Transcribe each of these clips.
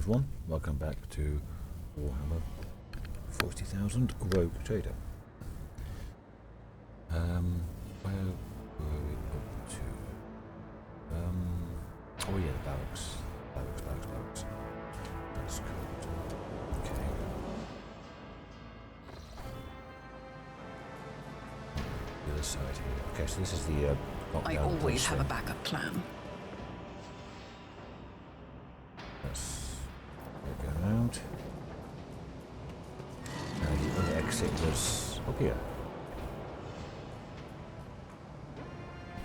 everyone, welcome back to Warhammer 40,000 Rogue Trader. Where were we up to? Oh yeah, the barracks. Barracks. That's good. Okay. The other side here. Okay, so this is the I always have a backup plan. Let's go around. And the other exit was up here.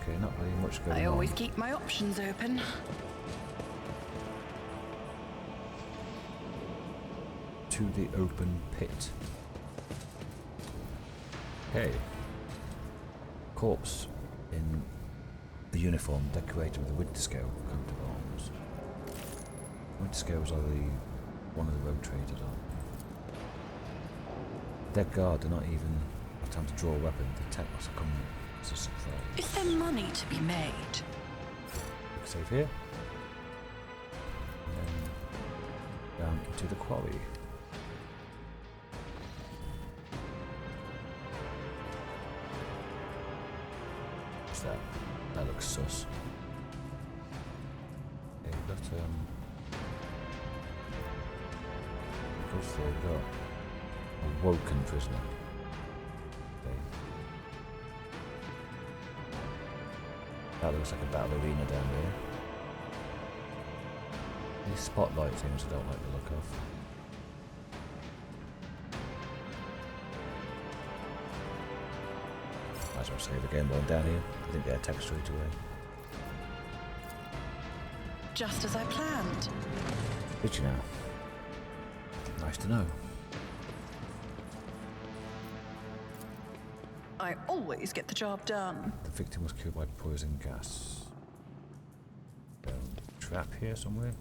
Okay, not really much going on. I always keep my options open. To the open pit. Hey. Corpse in the uniform decorated with a winter scale coat of arms. Winter scales are one of the rogue traders on. Dead guard do not even have time to draw a weapon. The attack must come as a surprise. Is there money to be made? Quick save here. And then down into the quarry. What's that? That looks sus. Okay, we've got we've got a woken prisoner. Okay. That looks like a battle arena down there. These spotlight things I don't like the look of. Might as well save again while I'm down here. I didn't get attacked straight away. Just as I planned. Did you know? Nice to know. I always get the job done. The victim was killed by poison gas. Trap here somewhere.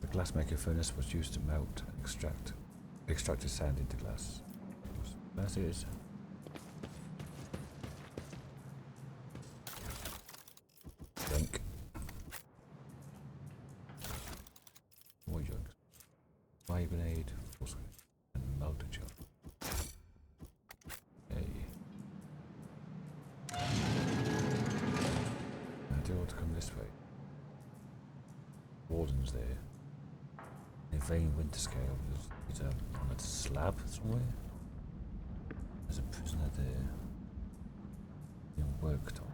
The glassmaker furnace was used to melt and extracted sand into glass. As it is. Drink. More jugs. Fire grenade. And melted jug. I do want to come this way. Warden's there. A vain winter scale. He's on a slab somewhere. There's a prisoner there. Being worked on.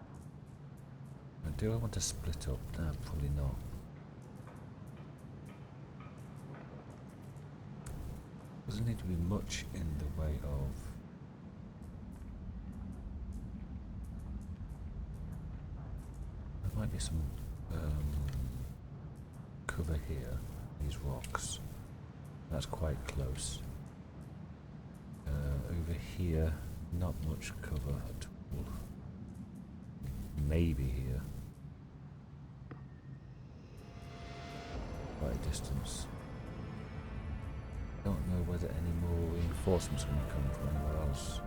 And do I want to split up? No, probably not. Doesn't need to be much in the way of might be some cover here, these rocks. That's quite close. Over here, not much cover at all. Maybe here. Quite a distance. Don't know whether any more reinforcements are going to come from anywhere else.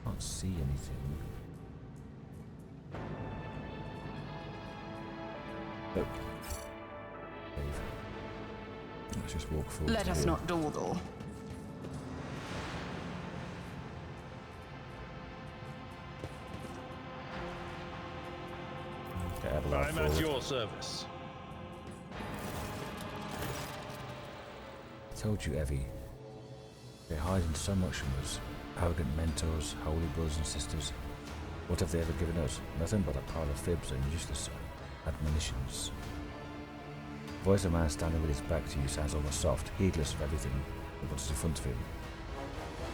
Can't see anything. Oh. Dave. Let's just walk forward. Let us not dawdle. I'm at your service. I told you, Evie. They're hiding so much from us. Arrogant mentors, holy brothers and sisters. What have they ever given us? Nothing but a pile of fibs and useless admonitions. The voice of a man standing with his back to you sounds almost soft, heedless of everything but what is in front of him.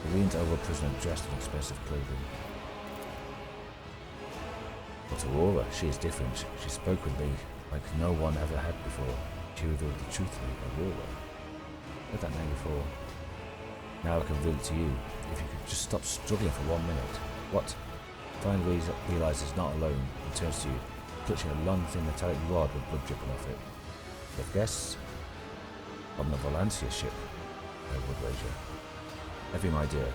He leans over a prisoner dressed in expensive clothing. But Aurora, she is different. She spoke with me like no one ever had before. She revealed the truth to me, Aurora. Heard that name before. Now I can reveal it to you. If you could just stop struggling for 1 minute. What? Finally realizes he's not alone and turns to you, clutching a long, thin metallic rod with blood dripping off it. You have guests? On the Valencia ship, I would wager. Evie, my dear,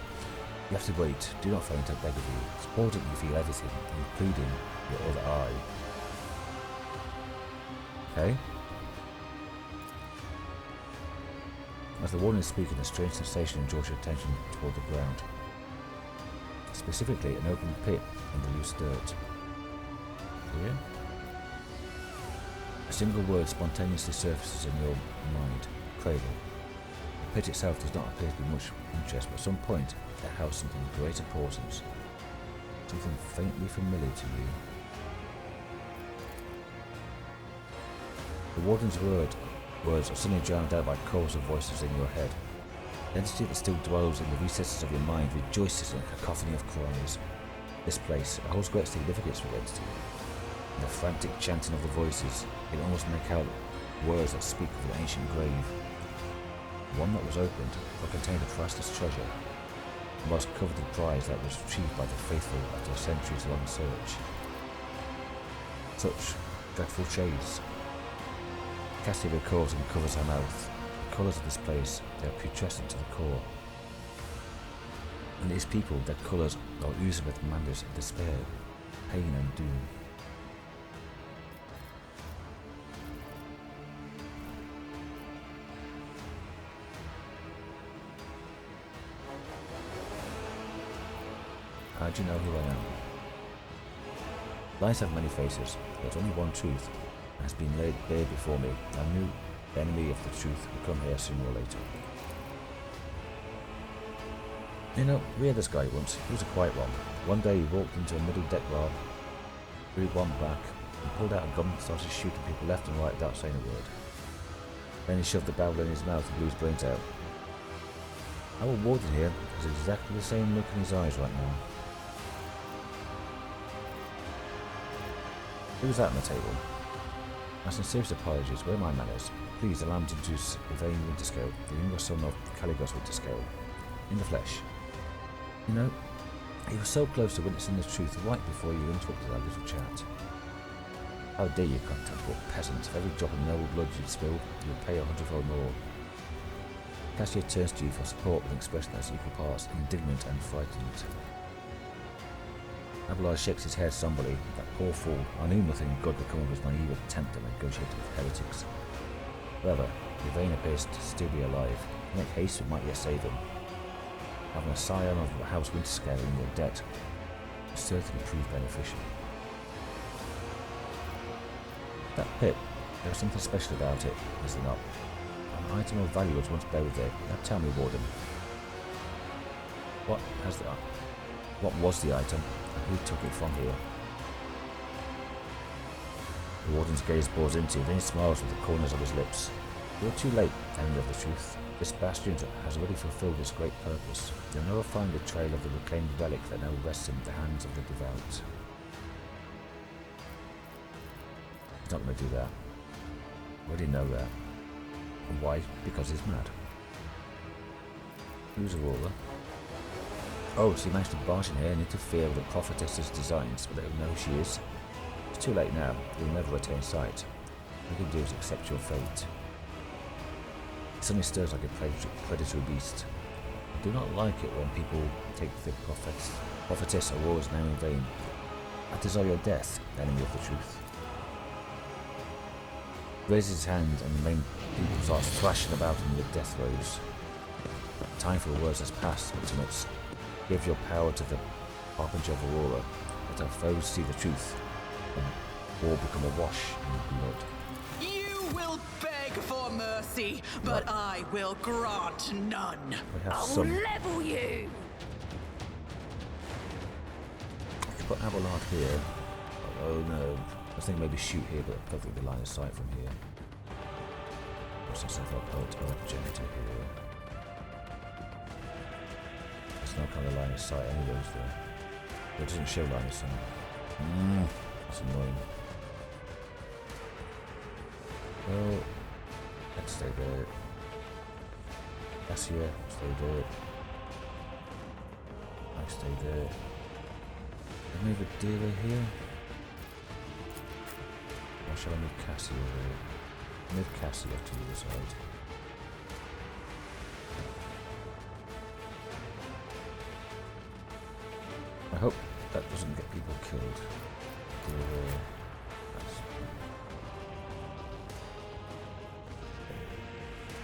You have to wait. Do not faint, I beg of you. It's important you feel everything, including your other eye. Okay. As the warden is speaking, a strange sensation draws your attention toward the ground. Specifically, an open pit in the loose dirt. Here? A single word spontaneously surfaces in your mind. Cradle. The pit itself does not appear to be much interest, but at some point it houses something of great importance. Something faintly familiar to you. The warden's words are suddenly drowned out by chorus of voices in your head. The entity that still dwells in the recesses of your mind rejoices in a cacophony of cries. This place holds great significance for the entity. In the frantic chanting of the voices, it almost make out words that speak of an ancient grave. One that was opened, but contained a priceless treasure, the most coveted prize that was retrieved by the faithful after a centuries-long search. Such dreadful shades. Cassie recalls and covers her mouth. The colours of this place, they are putrescent to the core. And these people, their colours are oozing with madness and despair, pain and doom. How do you know who I am? Lies have many faces, but only one truth has been laid bare before me. I knew the enemy of the truth would come here sooner or later. You know, we had this guy once. He was a quiet one. One day he walked into a middle deck bar, threw one back, and pulled out a gun and started shooting people left and right without saying a word. Then he shoved the barrel in his mouth and blew his brains out. Our warden here has exactly the same look in his eyes right now. Who's that on the table? My sincerest apologies, where are my manners? Please allow me to introduce Yvain Winterscale, the younger son of Caligos Winterscale, in the flesh. You know, he was so close to witnessing the truth right before you interrupted our little chat. How dare you, contemptible peasant? For every drop of noble blood you'd spill, you would pay 100-fold more. Cassia turns to you for support with an expression that's equal parts indignant and frightened. Abelard shakes his head somberly. That poor fool. I knew nothing good would come of his naive attempt at negotiating with heretics. However, Yvain appears to still be alive. Make haste, we might yet save him. Having a scion of the House Winterscale in your debt will certainly prove beneficial. That pit, there was something special about it, is there not? An item of value was once buried there. Now tell me, Warden. What was the item? And who took it from here? The Warden's gaze bores into you, then he smiles with the corners of his lips. You're too late, enemy of the truth. This bastion has already fulfilled its great purpose. You'll never find the trail of the reclaimed relic that now rests in the hands of the devout. He's not going to do that. I already know that. And why? Because he's mad. Who's Aurora? Oh, so he managed to barge in here and interfere with the prophetess's designs, but they don't know who she is. It's too late now. You'll never retain sight. All you can do is accept your fate. It suddenly stirs like a predatory beast. I do not like it when people take the prophetess Aurora's name in vain. I desire your death, enemy of the truth. He raises his hand and the main people start thrashing about him with death throes. The time for the words has passed, ultimates. Give your power to the harbinger of Aurora. Let our foes see the truth, and war become awash in blood. You will beg for mercy, but I will grant none. I'll level you! I could put Abelard here. Oh no. I was thinking maybe shoot here, but I don't think the line of sight from here. What's this about? Oh, generator here. There's no kind of line of sight anyways there. It doesn't show line of sight. That's annoying. Well, let's stay there. Cassia, stay there. I stay there. Can I move a dealer here? Or shall I move Cassia there? Move Cassia to the other side. I hope that doesn't get people killed.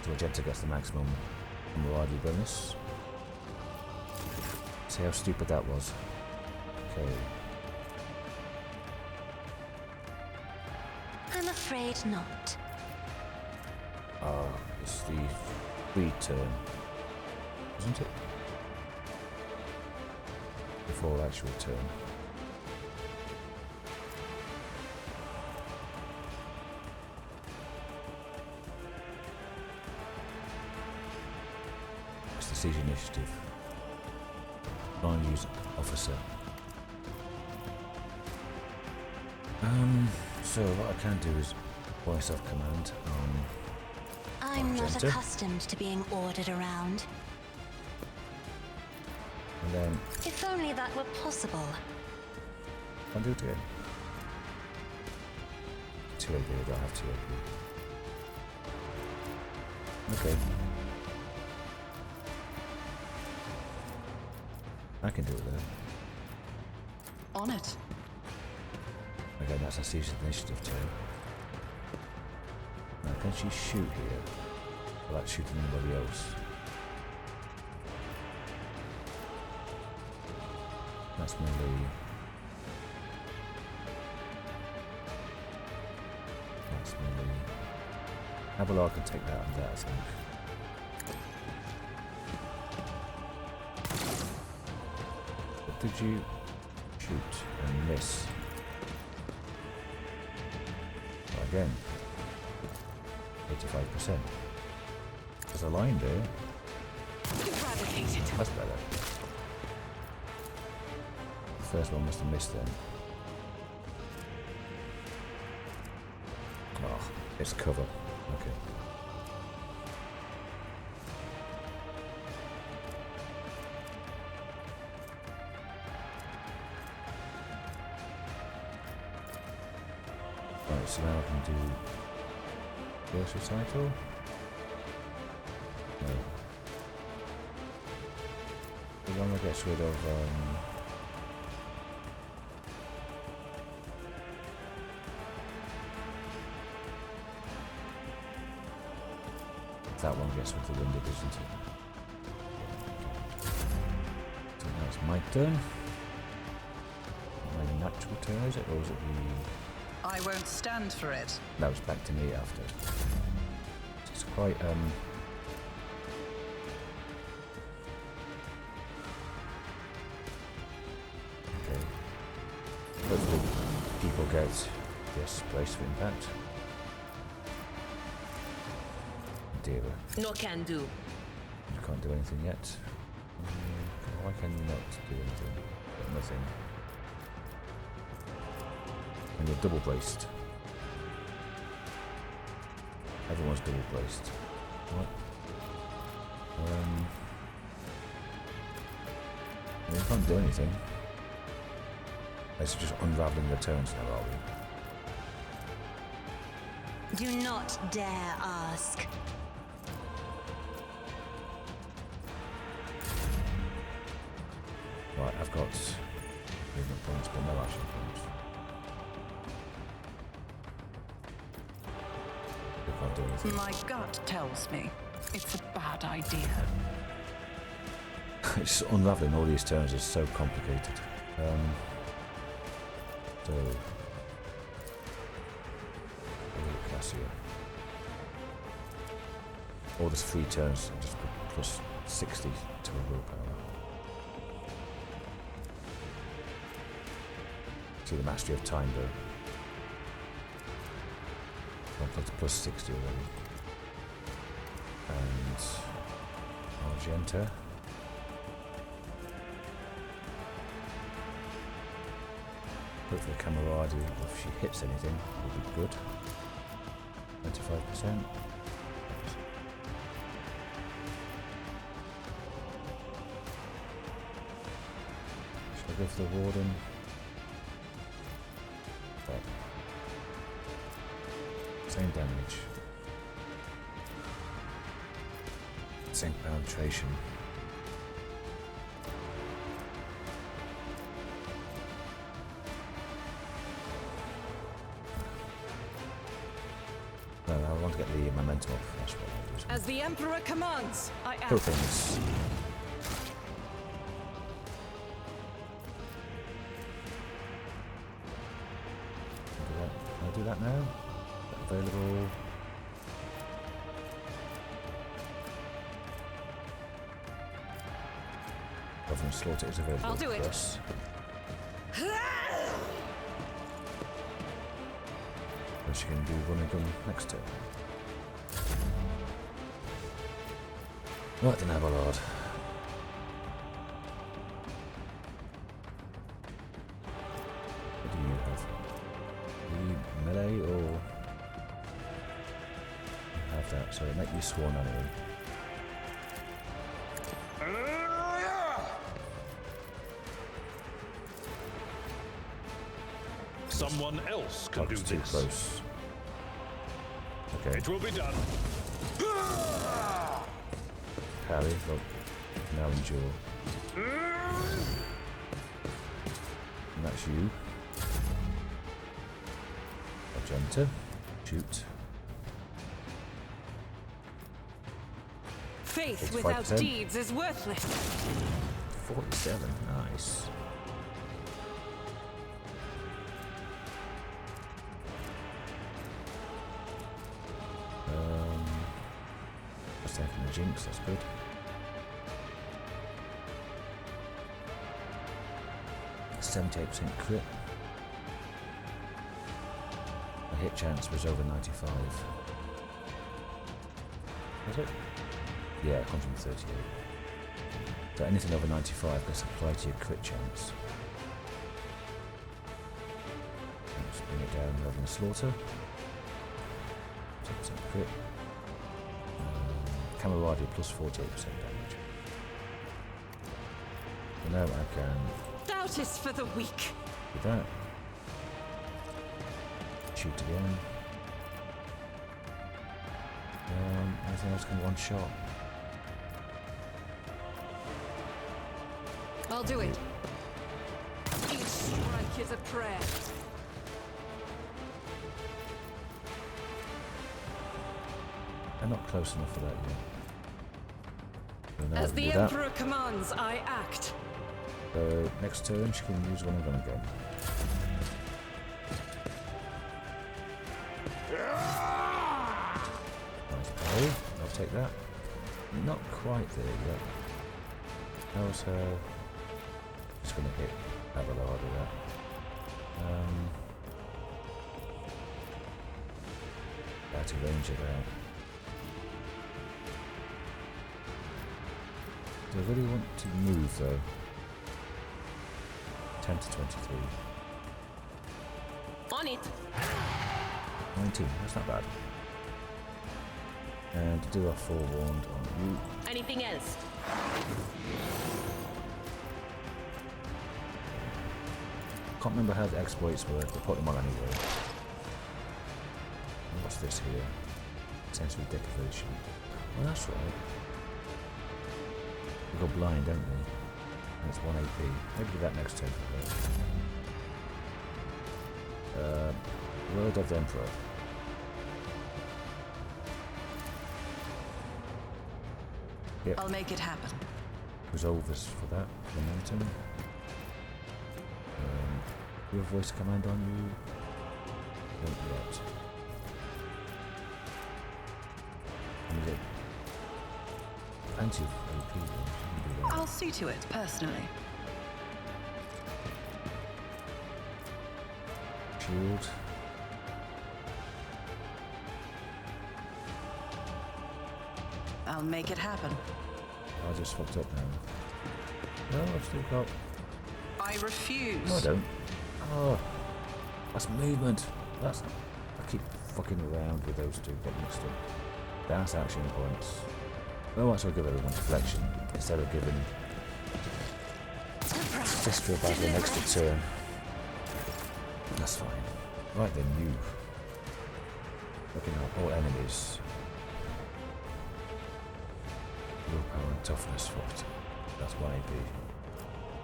So Magenta gets the maximum camaraderie bonus. See how stupid that was. Okay. I'm afraid not. It's the free turn, isn't it? Before actual turn. It's the siege initiative. Non-use officer. So what I can do is voice of command. I'm not Magenta. accustomed to being ordered around. And then If only that were possible. I'll do it again. 2 AP, I don't have 2 AP. Okay. I can do it though. On it. Okay, that's a siege initiative turn. Now can she shoot here? Without shooting anybody else? That's melee. That's melee. Abelard can take that and that, I think. But did you shoot and miss? Well, again, 85%. There's a line there. Eradicated. That's better. The first one must have missed then. Oh, it's cover. Okay. Right, so now I can do first recital. No. The one that gets rid of that one gets rid of the winded, isn't it? So now it's my turn. My natural turn, is it? Or is it the... I won't stand for it. No, it's back to me after. It's quite okay. Hopefully people get this brace of impact. Dear, No can do. you can't do anything yet. Why can you not do anything? Got nothing. And you're double braced. Everyone's double braced. What? We can't do anything. It's just unraveling the turns now, are we? Do not dare ask. Right, I've got movement points, but no action points. We can't do anything. My gut tells me it's a bad idea. It's unraveling all these turns is so complicated. So class here. All these 3 turns, I just put plus 60 to a willpower. See the mastery of time though. I'll put plus 60 already. And Argenta. Hopefully camaraderie, if she hits anything, will be good. 25%. Should I go for the warden? But same damage. Same penetration. get the momentum up. That's what I'll do. As the Emperor commands, I Kill act. things. Can I do that now? Is that available? Government slaughter is available. I'll do it. Yes. Or she can do one and gun next turn. Right then, Abalord. What do you have? You melee or have that? So make you sworn enemy. Someone else can do That's too this. close. Okay. It will be done. Parry, well, now endure. And that's you. Argenta. Shoot. Faith 85%. without deeds is worthless. 47, nice. What's that from the Jinx? That's good. %78 crit. The hit chance was over 95. Was it? Yeah, 138. So anything over 95 gets applied to your crit chance. Let's bring it down rather than slaughter. 10% crit. Camaraderie plus 48% damage. So now I can Doubt is for the weak. do that. Shoot again. Anything else can one shot? I'll do it. Each strike is a prayer. I'm not close enough for that yet. So now As we the do that. Emperor commands, I act. So next turn she can use one of them again. Nice parry. I'll take that. Not quite there yet. How's her? Just gonna hit Abelard with that. Out of range of that. Do I really want to move though? 10 to 23. On it. 19, that's not bad. And to do a forewarned on you. Anything else? Can't remember how the exploits work, but put them on anyway. And what's this here? Sensory deprivation. Well, that's right. We go blind, don't we? And it's 1 AP. Maybe do that next turn for her. Word of the Emperor. Yep. I'll make it happen. Resolvers for that momentum. Your voice command on you? Don't yet. And is it anti-AP? I'll see to it personally. Shield. I'll make it happen. I just fucked up now. No, I've still got. I refuse. No, I don't. Oh, that's movement. That's. I keep fucking around with those two. Get mixed up. That's action points. Well, I might as well give everyone deflection instead of giving Sister Battle an extra turn. That's fine. Right then, you. Looking at all enemies. Willpower and toughness fucked. That's 1 AP.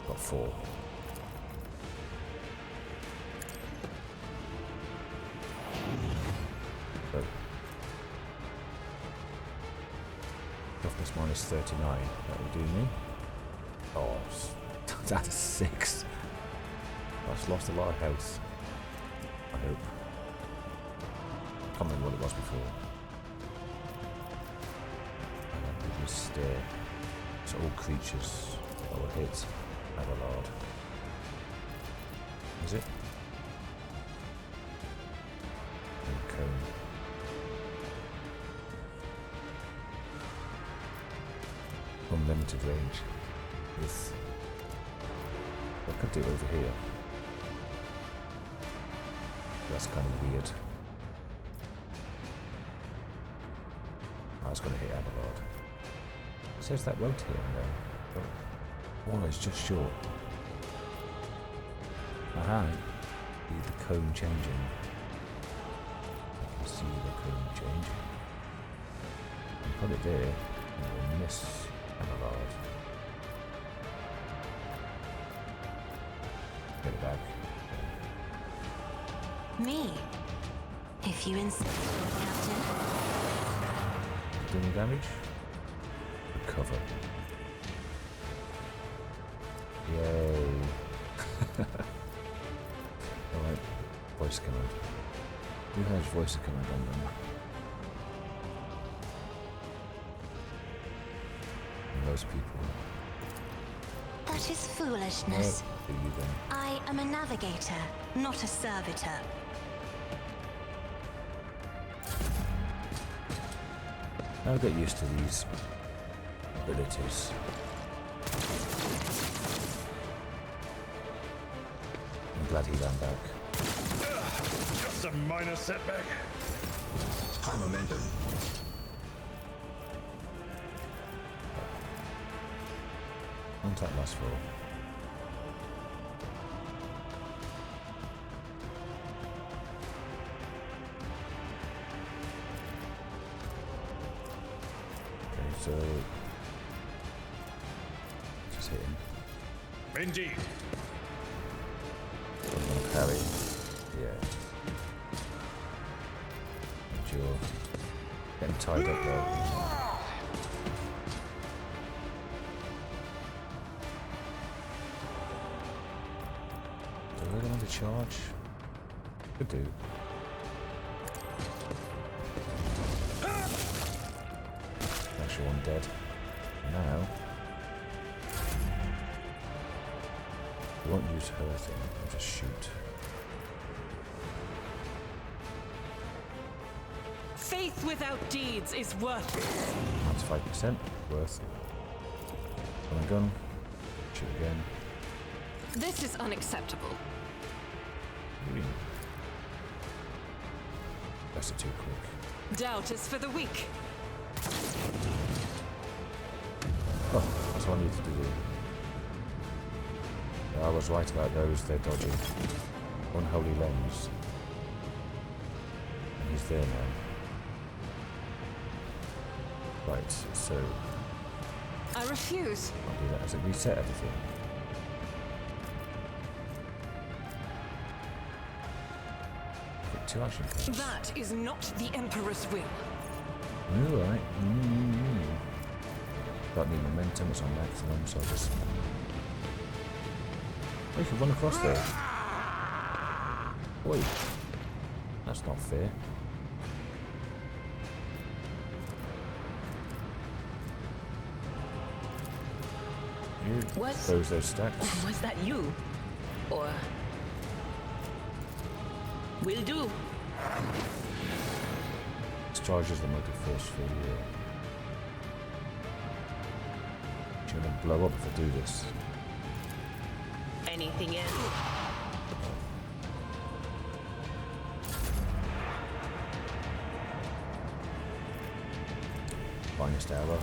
Got 4. So, minus 39. That will do me. Oh, that's 6. I've lost a lot of health. I hope. Can't remember what it was before. This stare. So all creatures that will hit Abelard. Is it? And cone. Unlimited range. With I could do it over here. That's kind of weird. I was going to hit Abelard. It says that won't hit him though. Oh, it's just short. Aha. See the cone changing. I can see the cone changing. And put it there, and we'll miss Abelard. Get it back. Me? If you insist, Captain. Do any damage? Recover. Yay. Alright, voice command. Who has voice command on them? Most people. That is foolishness. Do you then? I am a navigator, not a servitor. I'll get used to these abilities. I'm glad he ran back. Just a minor setback. High momentum. Contact last for. So, just hit him. Indeed. Someone carry. Yeah. Endure. Getting tied up though. Do I really want to charge? Could do. Actually, one dead. Now, we won't use her thing. I'll just shoot. Faith without deeds is worthless. That's 5% worth. Gun and gun. Shoot again. This is unacceptable. That's too quick. Doubt is for the weak. Oh, that's what I needed to do. Yeah, I was right about those, they're dodgy. Unholy lens. And he's there now. Right, so I refuse. I'll do that. Has it reset everything? Get 2 action points. That is not the Emperor's will. Alright. Got any momentum, it's on maximum, so I'll just... Oh, you can run across there. Wait. That's not fair. You What? close those stacks. Was that you? Or... Will do. Discharges the multi-force field. She's gonna blow up if I do this. Anything else? Finest hour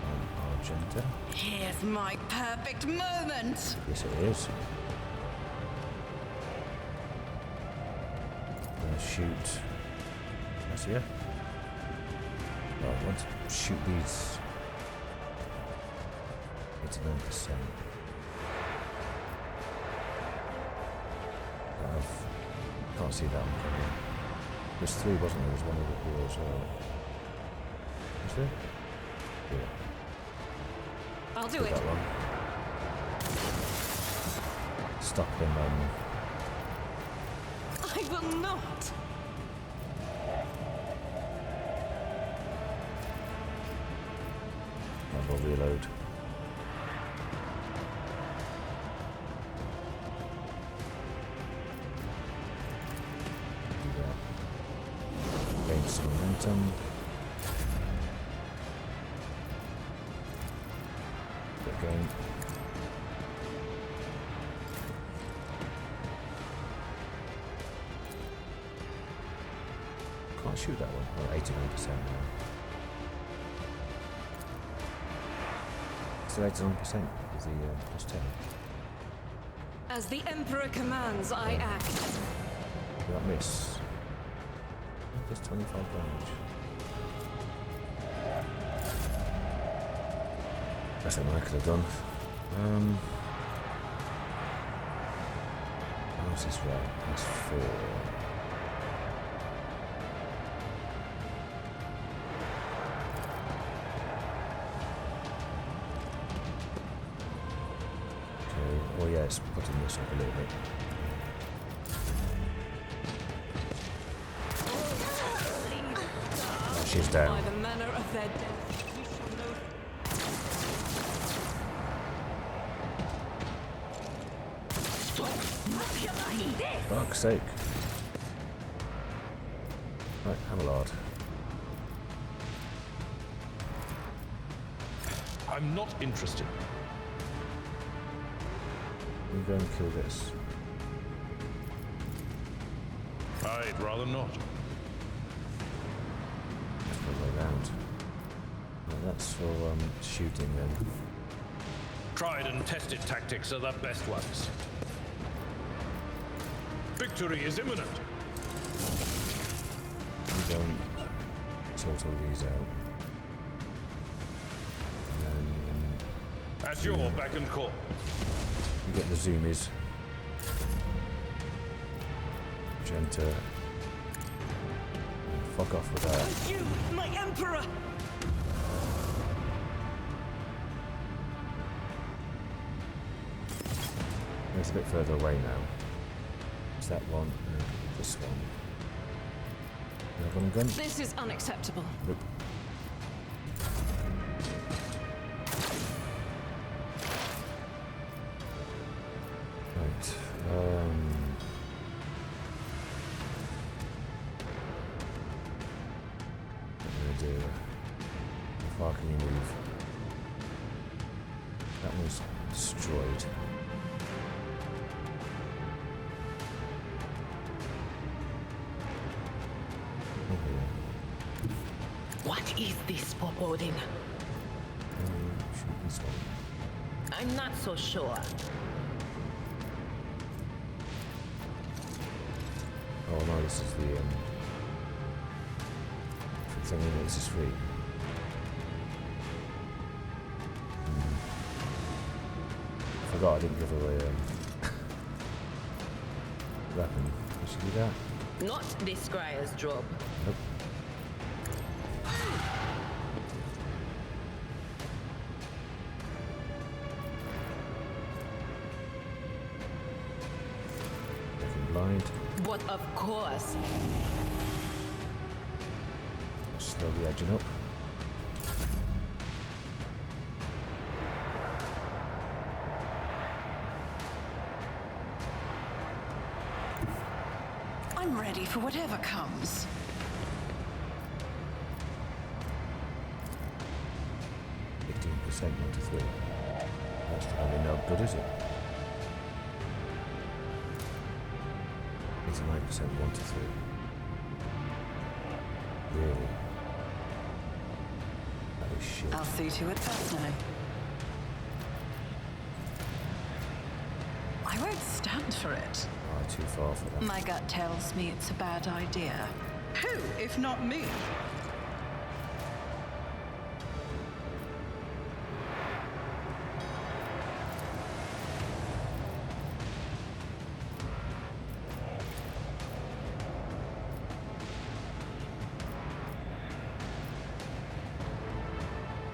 on Argenta. Here's my perfect moment. Yes, it is. I'm gonna shoot. That's here. Right, I want to shoot these. 89%. Can't see that one coming. There's 3, wasn't there? There's one over here as well. Is there? Yeah. I'll do Do it. that one. Stop him. I will not. I will reload. Do that. Gain some momentum. Again. Can't shoot that one. Oh, 89% now. Still 89% with the plus 10. As the Emperor commands, I act. Did that miss? Just 25 damage. That's what I could have done. How's this right? That's 4. Okay, oh yeah, it's putting this up a little bit. Oh, she's By down. the manner of their death, we shall know. Fuck's sake. Right, Hammerlord. I'm not interested. You go and kill this. I'd rather not. That's the way round. Right, that's for shooting then. Tried and tested tactics are the best ones. Victory is imminent. You go and sort all these out. And then At your beck and call. you get the zoomies. Which enter. Fuck off with that. You, my Emperor! It's a bit further away now. It's that one and this one. You have one gun? This is unacceptable. Nope. Right. What am I gonna do? How far can you move? That one's destroyed. What is this foreboding? Shoot this one. I'm not so sure. Oh no, this is the thing that this is free. Forgot I didn't give away weapon. Did she do that? Not this scryer's job. Nope. Looking blind. But of course. Slowly edging up. I'm ready for whatever comes. 15% 1 to 3. That's probably no good, is it? 89% 1 to 3. Really? That is shit. I'll see to it personally. I won't stand for it. Oh, too far for that. My gut tells me it's a bad idea. Who, if not me?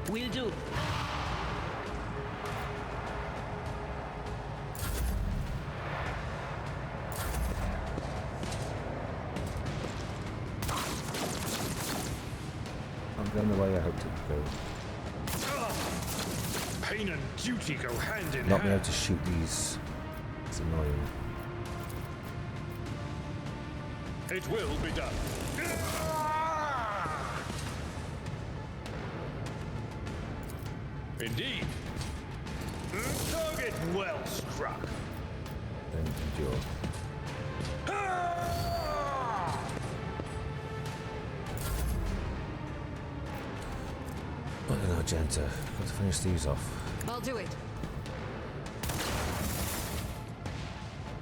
Will do. going the way I hoped it would go. Pain and duty go hand in Not being able hand. to shoot these is annoying. It will be done. Indeed. Target well struck. Then endure. I don't know, Genta. Got to finish these off. I'll do it.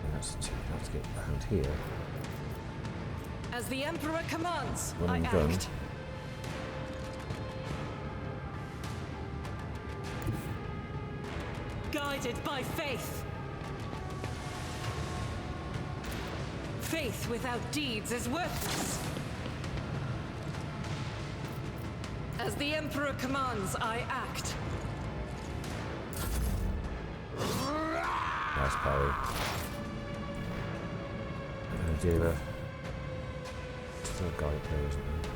And that's two. I have to get around here. As the Emperor commands, I Running gun. act. Guided by faith. Faith without deeds is worthless. As the Emperor commands, I act. Nice parry. And Deva. Still a guy up there, isn't there?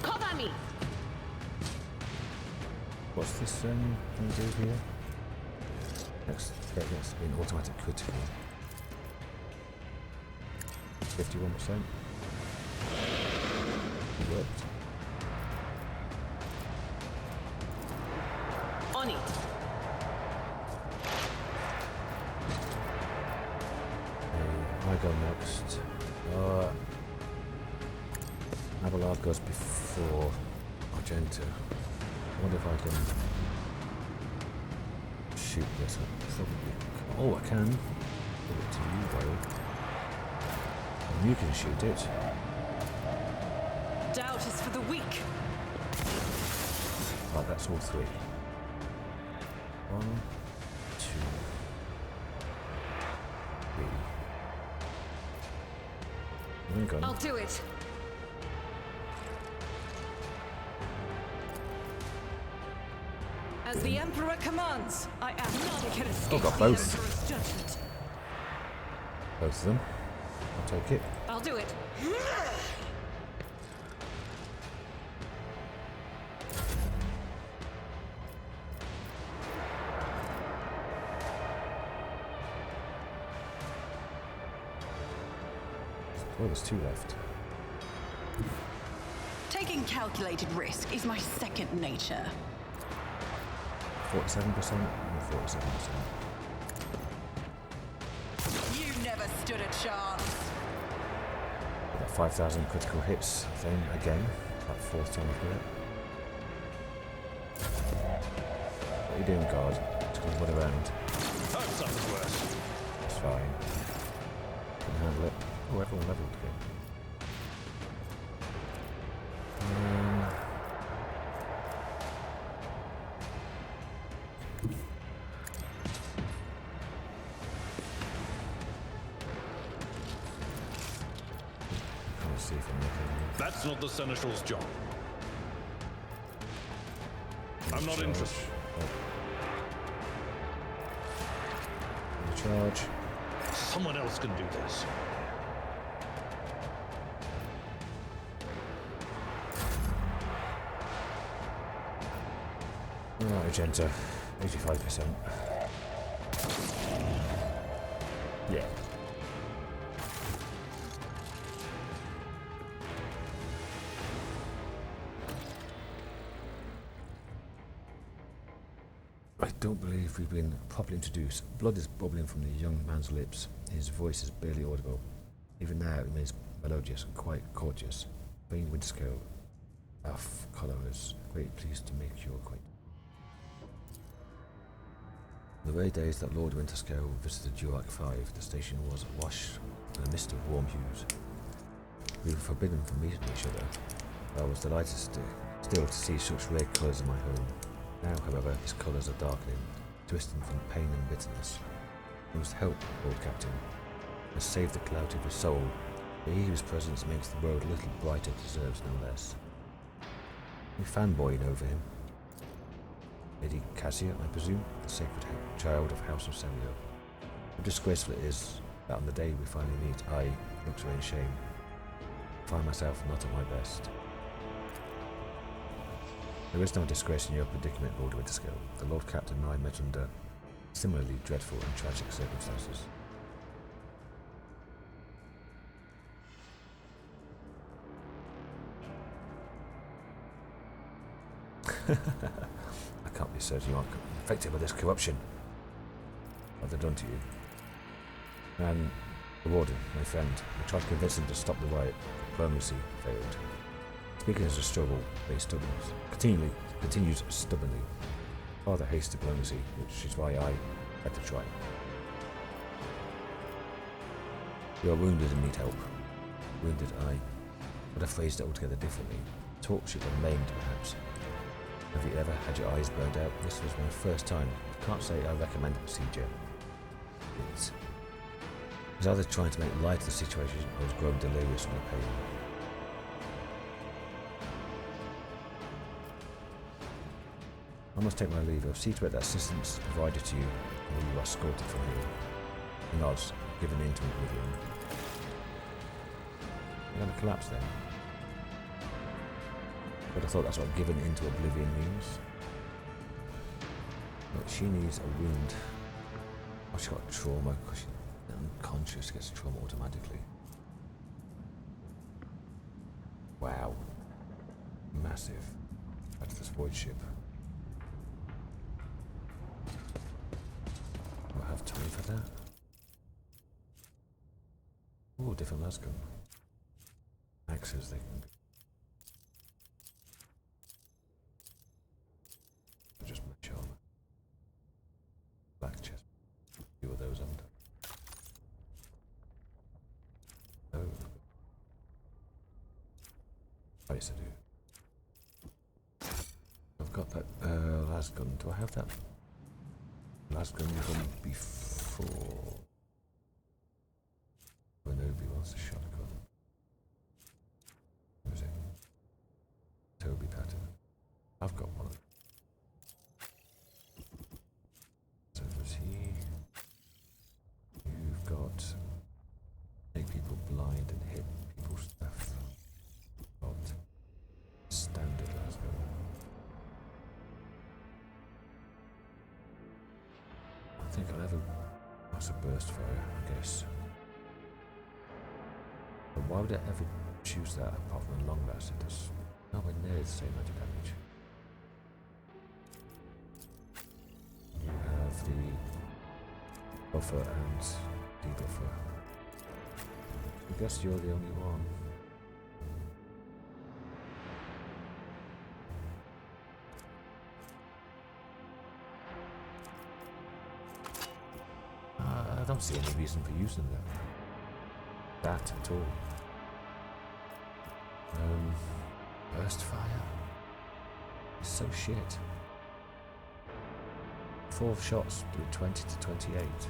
Cover me! What's this thing do here? Next, that gets to be an automatic critical. 51%. It worked. On it. I go next. Abelard goes before Argenta. I wonder if I can shoot this. Oh, I can. Give it to you, though. And you can shoot it. Doubt is for the weak. Right, that's all three. 1, 2, 3. One gun. I'll do it. As the Emperor commands, I act. None can escape got the both. Emperor's judgment. Both of them. I'll take it. I'll do it. Oh, there's two left. Taking calculated risk is my second nature. 47% and 47%. You never stood a chance. Got 5,000 critical hits thing again. That fourth time I've got it. What are you doing, guard? Just gonna run around. I've suffered worse. It's fine. Can handle it. Oh, everyone leveled again. Let's see if I'm looking. That's not the Seneschal's job. I'm not interested. Charge. Someone else can do this. Alright, Magenta. 85%. Yeah. I don't believe we've been properly introduced. Blood is bubbling from the young man's lips. His voice is barely audible. Even now it remains melodious and quite gorgeous. Being Winterscale, our color is great pleased to make your acquaintance. On the very days that Lord Winterscale visited Durak 5, the station was awash in a mist of warm hues. We were forbidden from meeting each other. I was delighted still to see such rare colours in my home. Now, however, his colours are darkening, twisting from pain and bitterness. You must help, Lord Captain. You must save the clout of his soul, for he whose presence makes the world a little brighter deserves no less. You fanboying over him. Lady Cassia, I presume, the sacred child of House of Semio. How disgraceful it is that on the day we finally meet, I, looked away in shame, I find myself not at my best. There is no disgrace in your predicament, Lord Winterskill. The Lord Captain and I met under similarly dreadful and tragic circumstances. I can't be certain you aren't affected by this corruption. What they've done to you. And the warden, my friend, I tried to convince him to stop the riot. Diplomacy failed. Speaking as a struggle, they continues stubbornly. Father hates diplomacy, which is why I had to try. You are wounded and need help. Wounded, I would have phrased it altogether differently. Tortured and maimed, perhaps. Have you ever had your eyes burned out? This was my first time. I can't say I recommend the procedure. I was either trying to make light of the situation or was growing delirious from the pain. I must take my leave. I've seen to it that assistance is provided to you and you are escorted from here. He nods, given into oblivion. You're going to collapse then. But I thought that's what given into oblivion means. But she needs a wound. Oh, she got trauma because she's unconscious, gets trauma automatically. Wow. Massive. That's this voidship. Do I have time for that? Ooh, different lasgun. Axes they can be. Just match armor. Black chest. Few of those under. Oh. Yes, I do. I've got that last gun. Do I have that last gun from before? When nobody wants a shotgun. Who is it? Toby pattern. I've got one. So does he? You've got make people blind and hit people's stuff. Got standard lasgun. I think I'll ever pass a burst fire, I guess. But why would I ever choose that apart from a long last? It does nowhere near the same amount of damage. You have the buffer and debuffer. I guess you're the only one. I don't see any reason for using that at all. Burst fire is so shit. 4 shots do 20 to 28.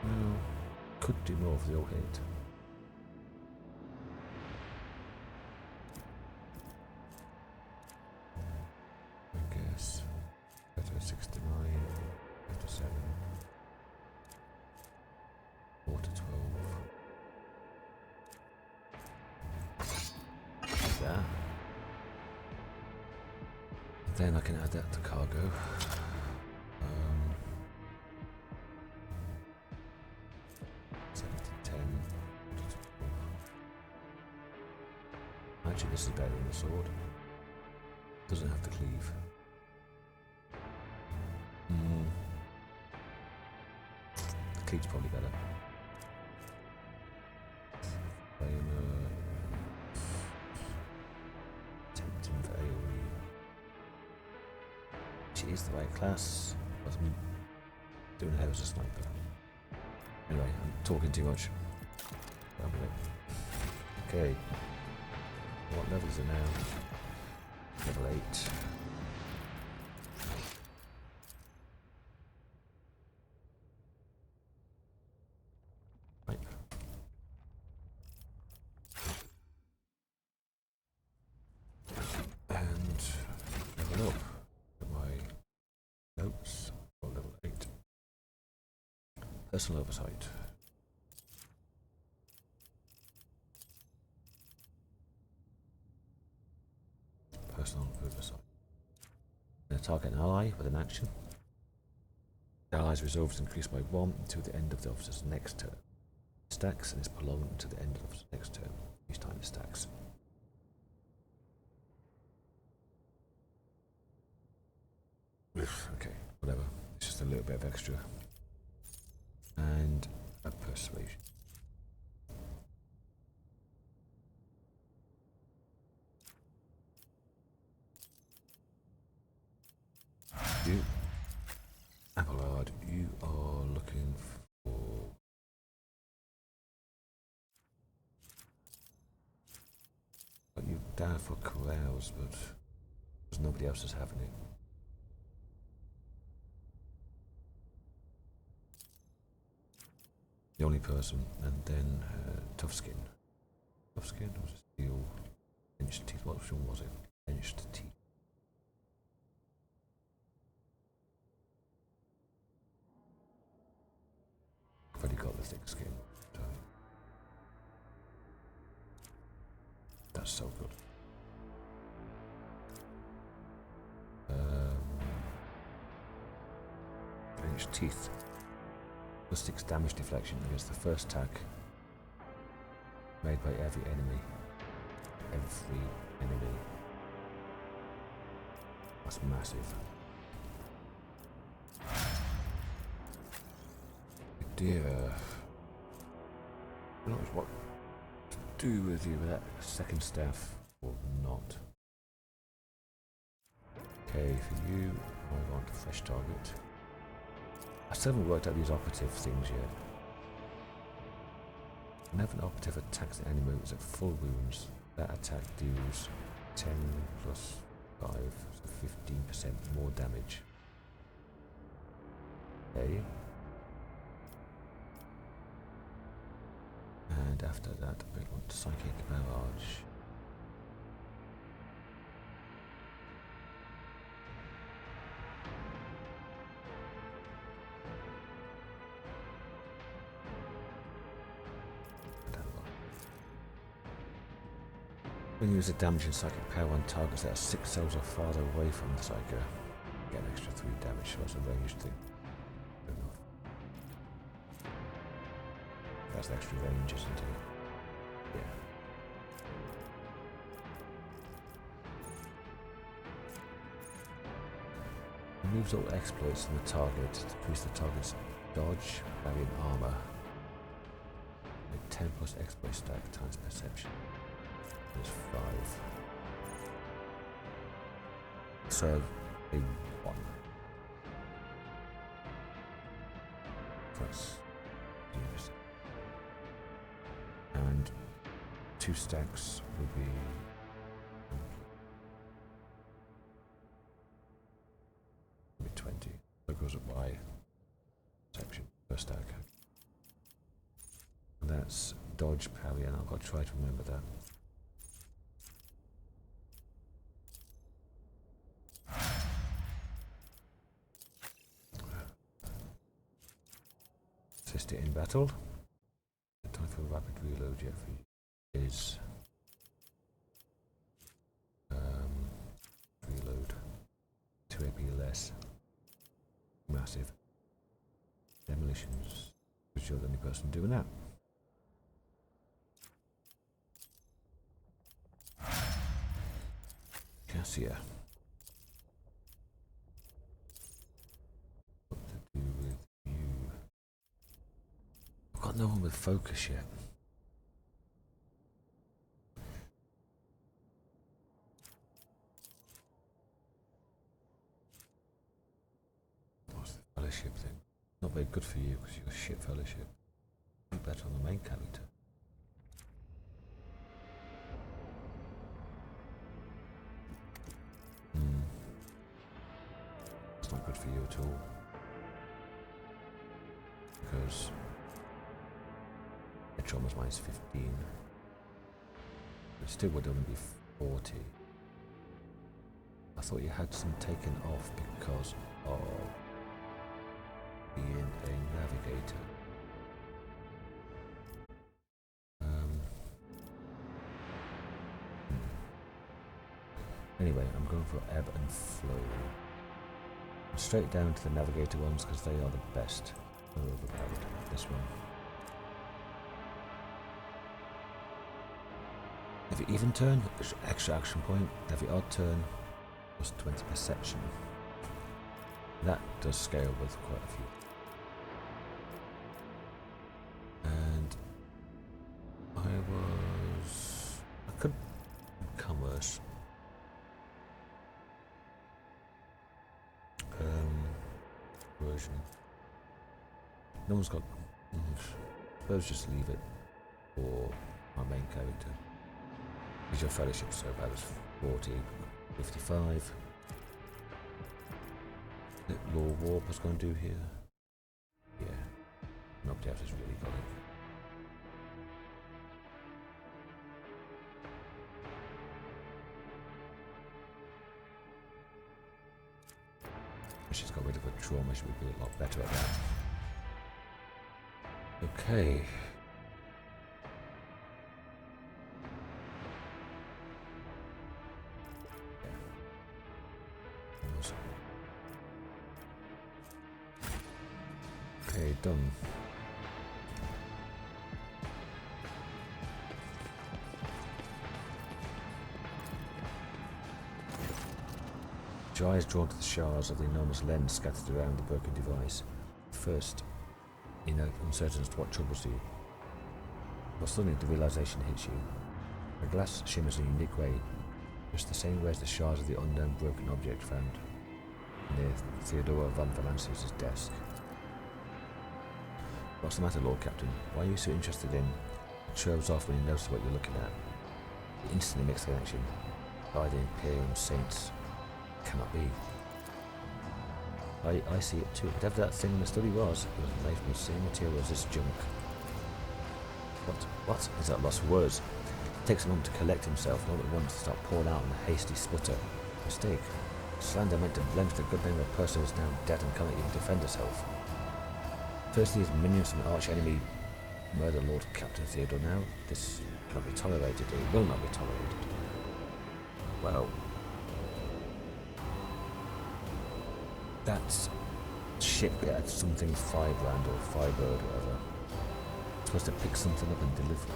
Well, could do more if they all hit. I guess. Better 69, 57, 4 to 12. That. Then I can add that to cargo. 7 to 10. Actually, this is better than the sword. Doesn't have to cleave. The cleave's probably better. Tempting for AoE. She is the right class. I was doing her as a sniper. Anyway, I'm talking too much. Okay. What levels are now? Level 8. Right. And level up. At my notes for level 8. Personal oversight. target an ally with an action. The ally's reserves increase by 1 until the end of the officer's next turn. Stacks and is prolonged until the end of the officer's next turn. Each time it stacks. Okay, whatever. It's just a little bit of extra. And a persuasion. You, Abelard, you are looking for... Got you down for carouse, but there's nobody else is having it. The only person, and then tough skin. Tough skin was steel, pinched teeth. What one was it? Pinched teeth. I've already got the thick skin. So that's so good. Pinched teeth. Plus 6 damage deflection against the first attack made by every enemy. Every enemy. That's massive. Dear. I'm not sure what to do with you with that second staff or not. Okay, for you, I want a fresh target. I still haven't worked out these operative things yet. Whenever an operative attacks an enemy is at full wounds, that attack deals 10 plus 5, so 15% more damage. Okay. And after that, I want psychic barrage. When you use a damaging psychic power on targets that are 6 cells or farther away from the Psyker, get an extra 3 damage, so that's a ranged thing. Good enough. That's the extra range, isn't it? Yeah. Removes all exploits from the target to decrease the target's dodge, parry, and armor. With 10 plus exploit stack times perception. Is 5. So a 1. Plus yes. And 2 stacks will be 20. So it goes up by perception per stack. And that's dodge, parry, and I've got to try to remember that. Assist it in battle. The time for a rapid reload yet for you is reload 2 AP less. Massive. Demolitions. Because you're the only person doing that. Cassia. What to do with you? I've got no one with focus yet. What's the fellowship thing? Not very good for you because you're shit fellowship. Be better on the main character. It's not good for you at all. Because your trauma's minus 15. It still would only be 40. I thought you had some taken off because of being a navigator. Anyway, I'm going for ebb and flow. Straight down to the navigator ones because they are the best. They're overpowered. This one. Every even turn, extra action point. Every odd turn, plus 20 perception. That does scale with quite a few. And I could become worse. Version. No one's got. I suppose just leave it for my main character. Because your fellowship so bad as 40, 55. Law Warp was going to do here. Yeah. Nobody else has really got it. She's got rid of her trauma, she would be a lot better at that. Okay. Okay, done. Your eye is drawn to the shards of the enormous lens scattered around the broken device. First, uncertain as to what troubles you. But suddenly the realization hits you. The glass shimmers in a unique way, just the same way as the shards of the unknown broken object found near Theodora von Valancius's desk. What's the matter, Lord Captain? Why are you so interested in? It shows off when you notice what you're looking at. You instantly makes the connection. By the Imperium saints. Cannot be. I see it too. Whatever that thing in the study was, it was made from the same material as this junk. What? Is that lost for words? It takes a moment to collect himself, and all at once to start pouring out in a hasty sputter. Mistake. Slander meant to blemish the good name of a person who is now dead and cannot even defend herself. Firstly, his minions from arch enemy murder Lord Captain Theodore now. This cannot be tolerated. It will not be tolerated. Well, that's ship at something Firebrand or Firebird or whatever. It's supposed to pick something up and deliver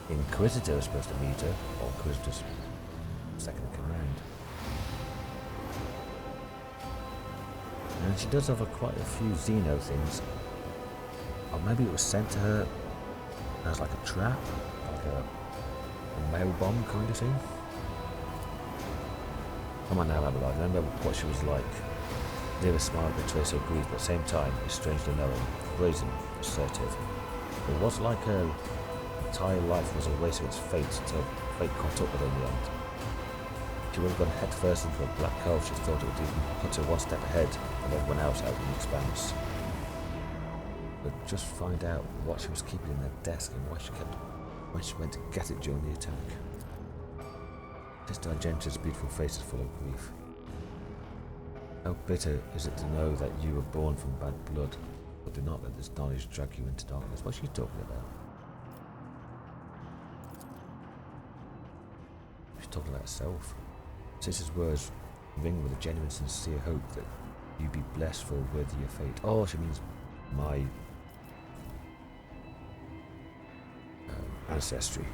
it. Inquisitor is supposed to meet her, or Inquisitor's second in command. And she does have quite a few Xeno things. Or maybe it was sent to her as like a trap, like a mail bomb kind of thing. I might now have a lie. I remember what she was like. Never smiled betrays her grief, but at the same time is strangely knowing, brazen, assertive. It was like her entire life was a race of its fate till fate caught up with her in the end. She would have gone head first into a black hole. She thought it would even put her one step ahead of everyone else out in the expanse. But just find out what she was keeping in her desk and why she went to get it during the attack. Sister Argenta's beautiful face is full of grief. How bitter is it to know that you were born from bad blood, but do not let this knowledge drag you into darkness. What's she talking about? She's talking about herself. Sister's words ring with a genuine, sincere hope that you be blessed for worthy your fate. Oh, she means my ancestry.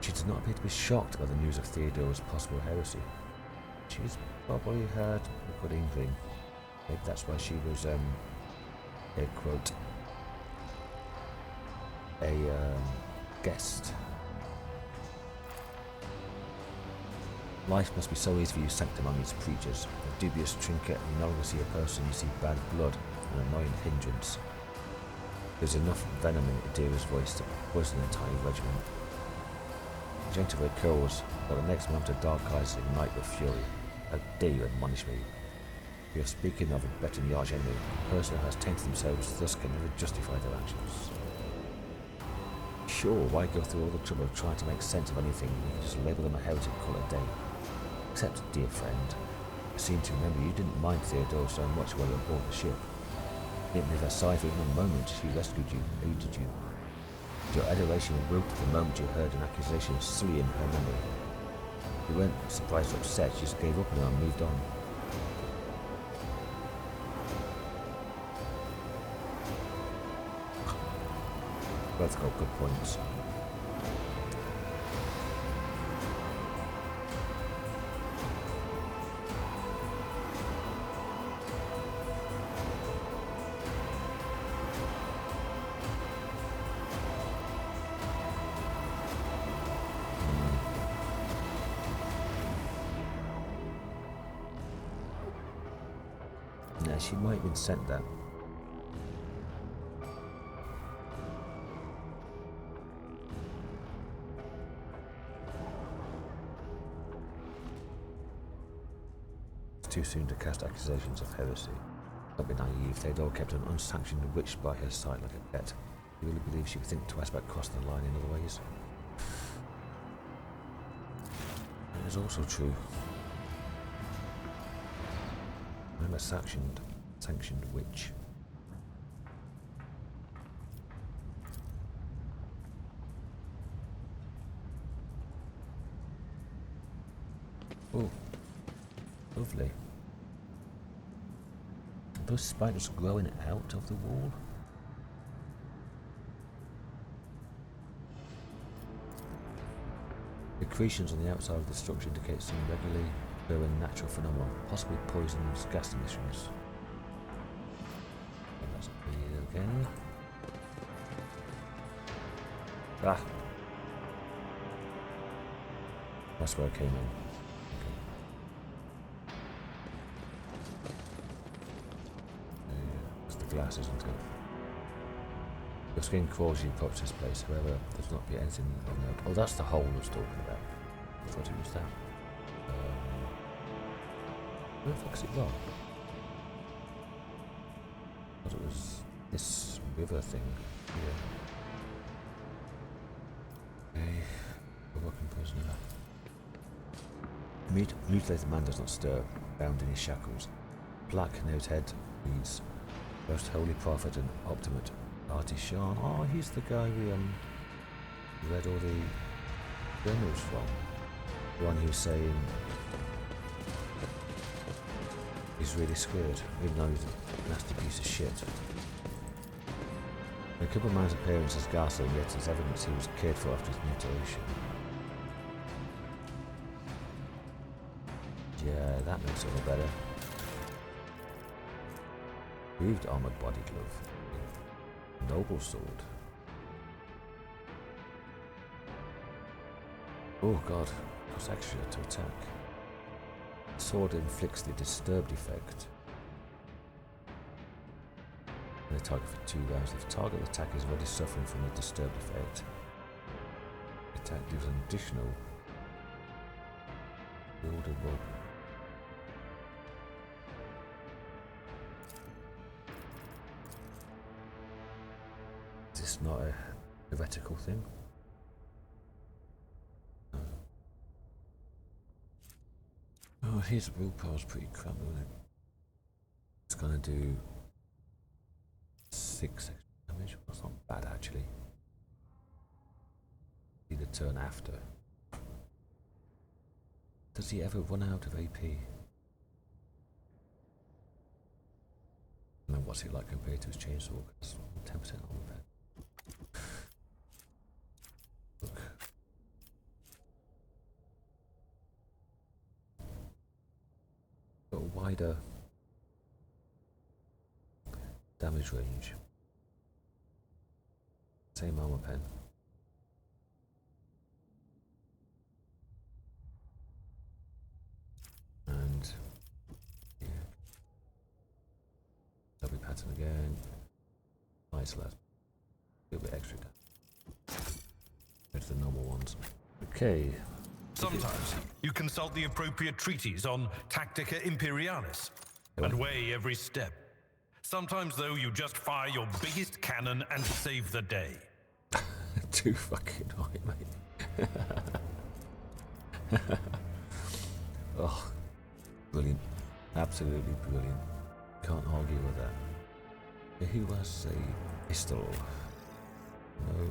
She does not appear to be shocked by the news of Theodore's possible heresy. She's probably heard a good inkling. Maybe that's why she was, a quote, a guest. Life must be so easy for you sanctimonious preachers. A dubious trinket and no longer see a person, you see bad blood, an annoying hindrance. There's enough venom in Adira's voice to poison an entire regiment. Gentle her kills, but the next moment her dark eyes ignite with fury. How dare you admonish me? We are speaking of a better than the arch enemy. A person who has tainted themselves thus can never justify their actions. Sure, why go through all the trouble of trying to make sense of anything? You can just label them a heretic and call it a day. Except, dear friend, I seem to remember you didn't mind Theodore so much while you were aboard the ship. You didn't leave her side for even a moment. She rescued you, aided you. Your adoration wilted the moment you heard an accusation sullying her memory. You weren't surprised or upset, you just gave up on her and moved on. Both got good points. Yeah, she might have been sent that. Too soon to cast accusations of heresy. Don't be naive, Theodore kept an unsanctioned witch by her side like a pet. You really believe she would think twice about crossing the line in other ways? It is also true. I'm a sanctioned witch. Oh, lovely. Are those spiders growing out of the wall? The accretions on the outside of the structure indicate some regularly occurring natural phenomenon, possibly poisonous gas emissions. And that's me again. Ah! That's where I came in. Glass, isn't it? Your skin crawls you approach this place, however, there's not be anything on there. Oh, that's the hole I was talking about. I thought it was that. Where the fuck's it gone? I thought it was this river thing here. Okay, a working prisoner. Mutilated man does not stir, bound in his shackles. Black nose head reads, Most Holy Prophet and Optimate Artisan. Oh, he's the guy we read all the journals from. The one who's saying he's really scared, even though he's a nasty piece of shit. A couple of man's appearance as ghastly, yet as evidence he was cared for after his mutilation. Yeah, that makes it all better. Grooved armored body glove. Noble sword. Oh god, costs extra to attack. Sword inflicts the disturbed effect. And the target for 2 rounds. If the target attack is already suffering from the disturbed effect, the attack gives an additional wieldable. Is this not a heretical thing? No. Oh, here's willpower's pretty crap, isn't it? It's gonna do 6 extra damage. That's not bad actually. See the turn after. Does he ever run out of AP? And then what's he like compared to his chainsaw? 10% on the pet. Look. Got a wider damage range. Same armor pen. And yeah. Double pattern again. Nice lad. A little bit extra down. Go to the normal ones. Okay. Sometimes you consult the appropriate treatise on Tactica Imperialis and weigh every step. Sometimes, though, you just fire your biggest cannon and save the day. Too fucking high, mate. Oh, brilliant. Absolutely brilliant. Can't argue with that. Who has a pistol? No.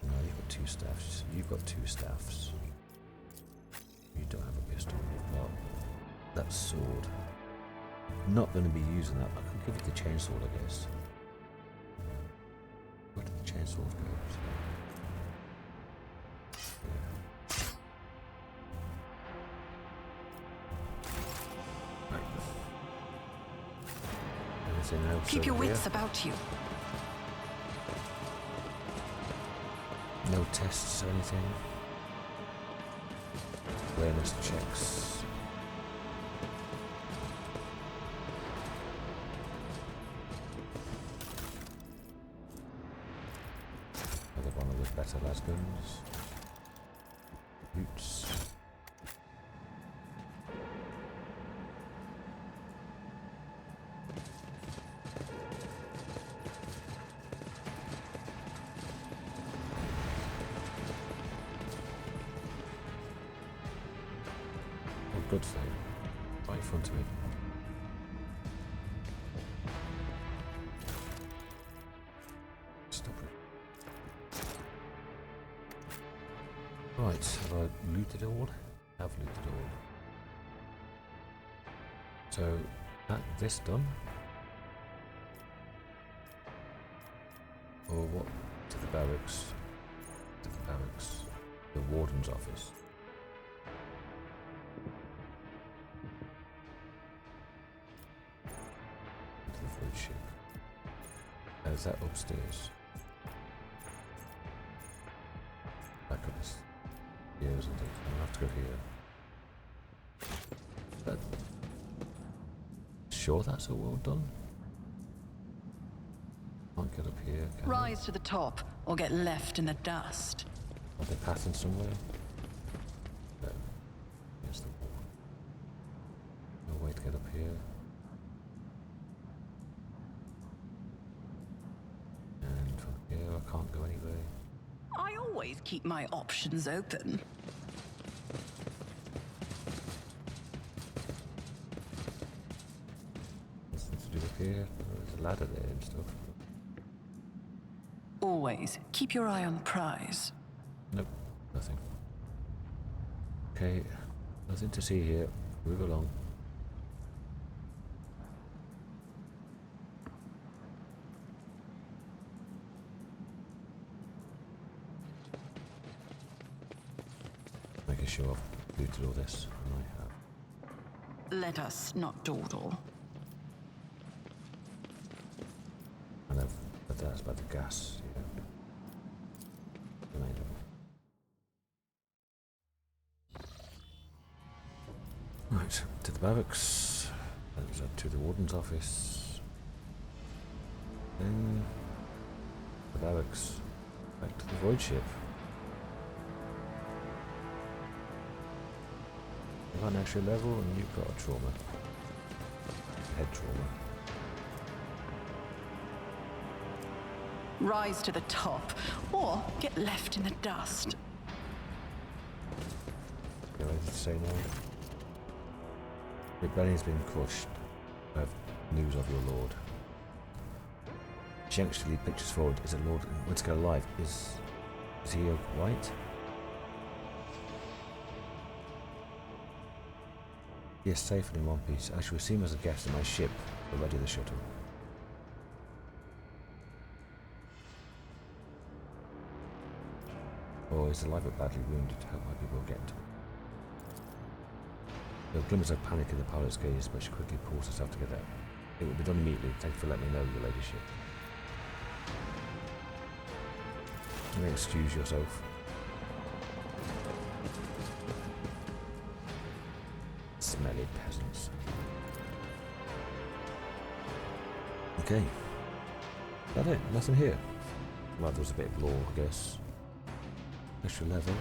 No, you've got 2 staffs. You've got 2 staffs. You don't have a pistol. You've got that sword. Not going to be using that. I can give it the chainsaw, I guess. source goes. Yeah. Right. Anything else Keep your over wits here? about you. No tests or anything? Awareness checks. Another one of the better las guns. Boots. Oh, good thing. Right in front of me. Stop it. Right, have I looted all? Have looted all. So, this done? Or what? To the barracks. To the barracks. The warden's office. To the voidship. Is that upstairs? Back up this. Here, isn't it? I'll have to go here. But sure that's all well done? Can't get up here, can I? Rise to the top, or get left in the dust. Are they passing somewhere? No. Here's the wall. No way to get up here. And from here I can't go anywhere. I always keep my options open. Nothing to do up here. There's a ladder there and stuff. Always keep your eye on the prize. Nope, nothing. Okay, nothing to see here. Move along. Making sure I've looted all this, and I have. Let us not dawdle. And but that's about the gas, yeah. Reminder. Right, to the barracks. Then it was up to the warden's office. Then the barracks. Back to the voidship. You've got an extra level and you've got a trauma. Head trauma. Rise to the top, or get left in the dust. You ready to say no? Rebellion's been crushed. I have news of your lord. She anxiously pictures forward. Is the lord once again alive? Is he right? He is safe and in one piece. I shall receive him as a guest in my ship, but ready the shuttle. Or is alive but badly wounded? How might people get to him? There are glimmers of panic in the pilot's gaze, but she quickly pulls herself together. It will be done immediately. Thank you for letting me know, your ladyship. You may excuse yourself. Smelly peasants. Okay. That it? Nothing here. Well, there was a bit of lore, I guess. Extra level.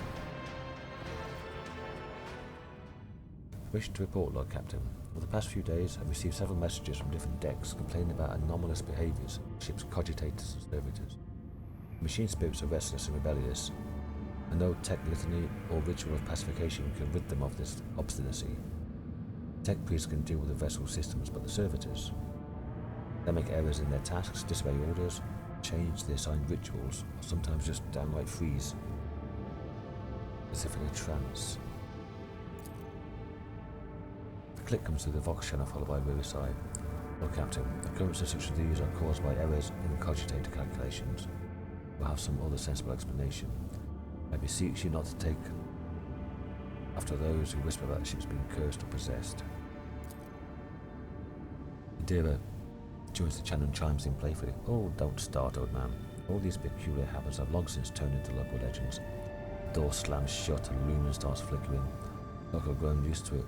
Wish to report, Lord Captain. For the past few days, I've received several messages from different decks complaining about anomalous behaviours of ship's cogitators and servitors. Machine spirits are restless and rebellious, and no tech litany or ritual of pacification can rid them of this obstinacy. Tech priests can deal with the vessel systems, but the servitors, they make errors in their tasks, disobey orders, change the assigned rituals, or sometimes just downright freeze, specifically trance. The click comes through the Vox channel followed by a weary sigh. Lord Captain, occurrences such as these are caused by errors in the cogitator calculations. will have some other sensible explanation. I beseech you not to take after those who whisper that the ship's been cursed or possessed. Adira joins the channel and chimes in playfully. Oh, don't start, old man. All these peculiar habits have long since turned into local legends. The door slams shut and lumen starts flickering. Like I've grown used to it.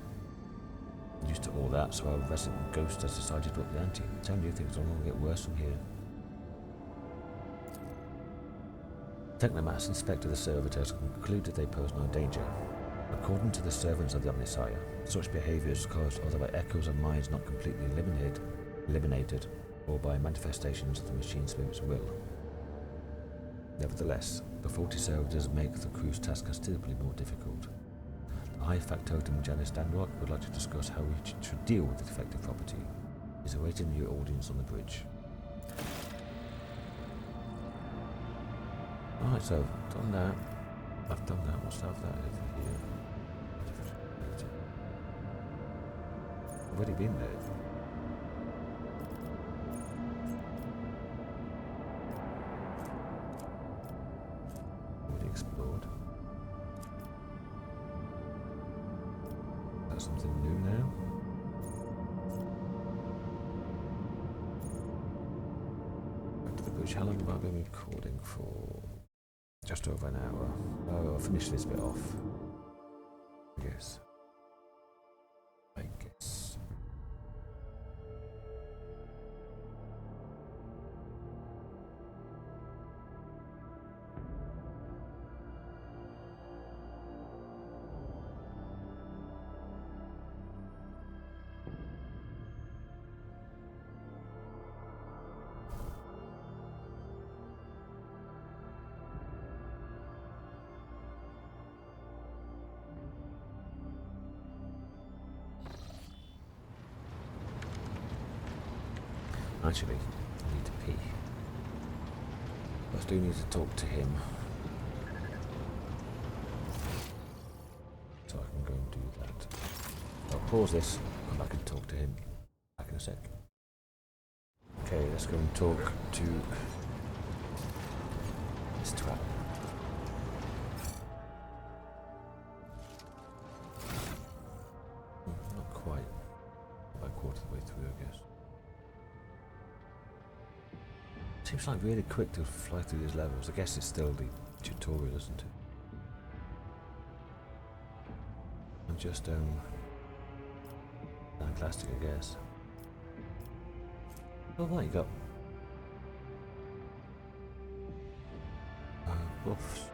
Used to all that, so our resident ghost has decided to up the ante. I'm telling you, things are going to get worse from here. Technomass Inspector of the Servitors concluded they pose no danger. According to the servants of the Omnissiah, such behaviour is caused either by echoes of minds not completely eliminated, or by manifestations of the machine spirit's will. Nevertheless, the 40 servitors make the crew's task considerably more difficult. The High Factotum Janice Danrock would like to discuss how we should deal with the defective property. He's awaiting your audience on the bridge. Alright, so I've done that. What's have that over here? I've already been there. Already explored. That's something new now. Back to the bridge. How long have I been recording for? Just over an hour. Oh, I'll finish this bit off. I guess. Actually, I need to pee. But I do need to talk to him. So I can go and do that. I'll pause this, come back and talk to him. Back in a sec. Okay, let's go and talk to this twat. Not quite. About a quarter of the way through, I guess. Seems like really quick to fly through these levels. I guess it's still the tutorial, isn't it? I'm just classic, I guess. Oh, there you go. Buffs.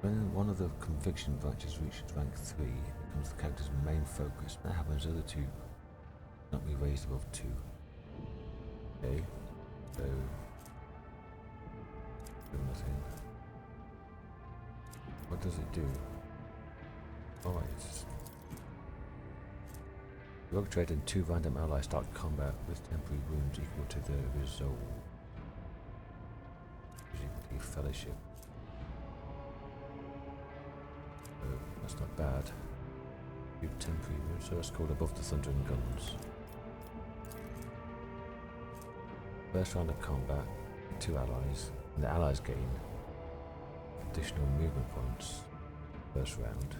When one of the conviction branches reaches rank 3, it becomes the character's main focus. That happens, the other two not be raised above 2. Okay, so do nothing. What does it do? Oh, it's Rogue Trade and 2 random allies start combat with temporary wounds equal to the resolve. Usually fellowship. That's not bad. 2 temporary wounds, so it's called above the thundering guns. First round of combat, 2 allies, and the allies gain additional movement points. First round,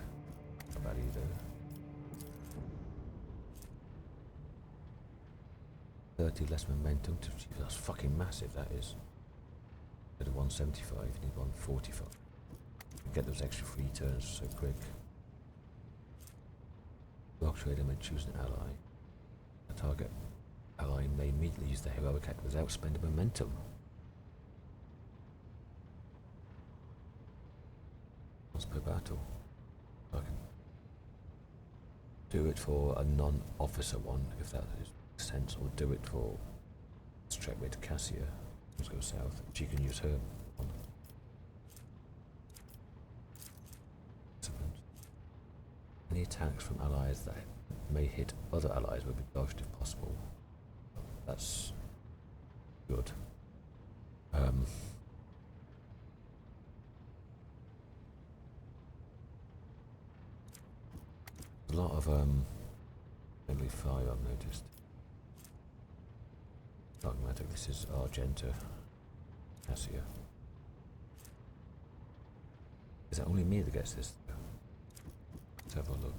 not bad either. 30 less momentum. That's fucking massive, that is. Instead of 175, you need 145. You get those extra free turns so quick. Rock Trader may choose an ally. A target ally may immediately use the heroic act without spending momentum. Once per battle. I can do it for a non-officer one, if that makes sense, or do it for straight way to Cassia. Let's go south. She can use her one. Any attacks from allies that may hit other allies will be dodged if possible. That's good. A lot of friendly fire, I've noticed. Dogmatic, this is Argenta. Asia. Is it only me that gets this? Let's have a look.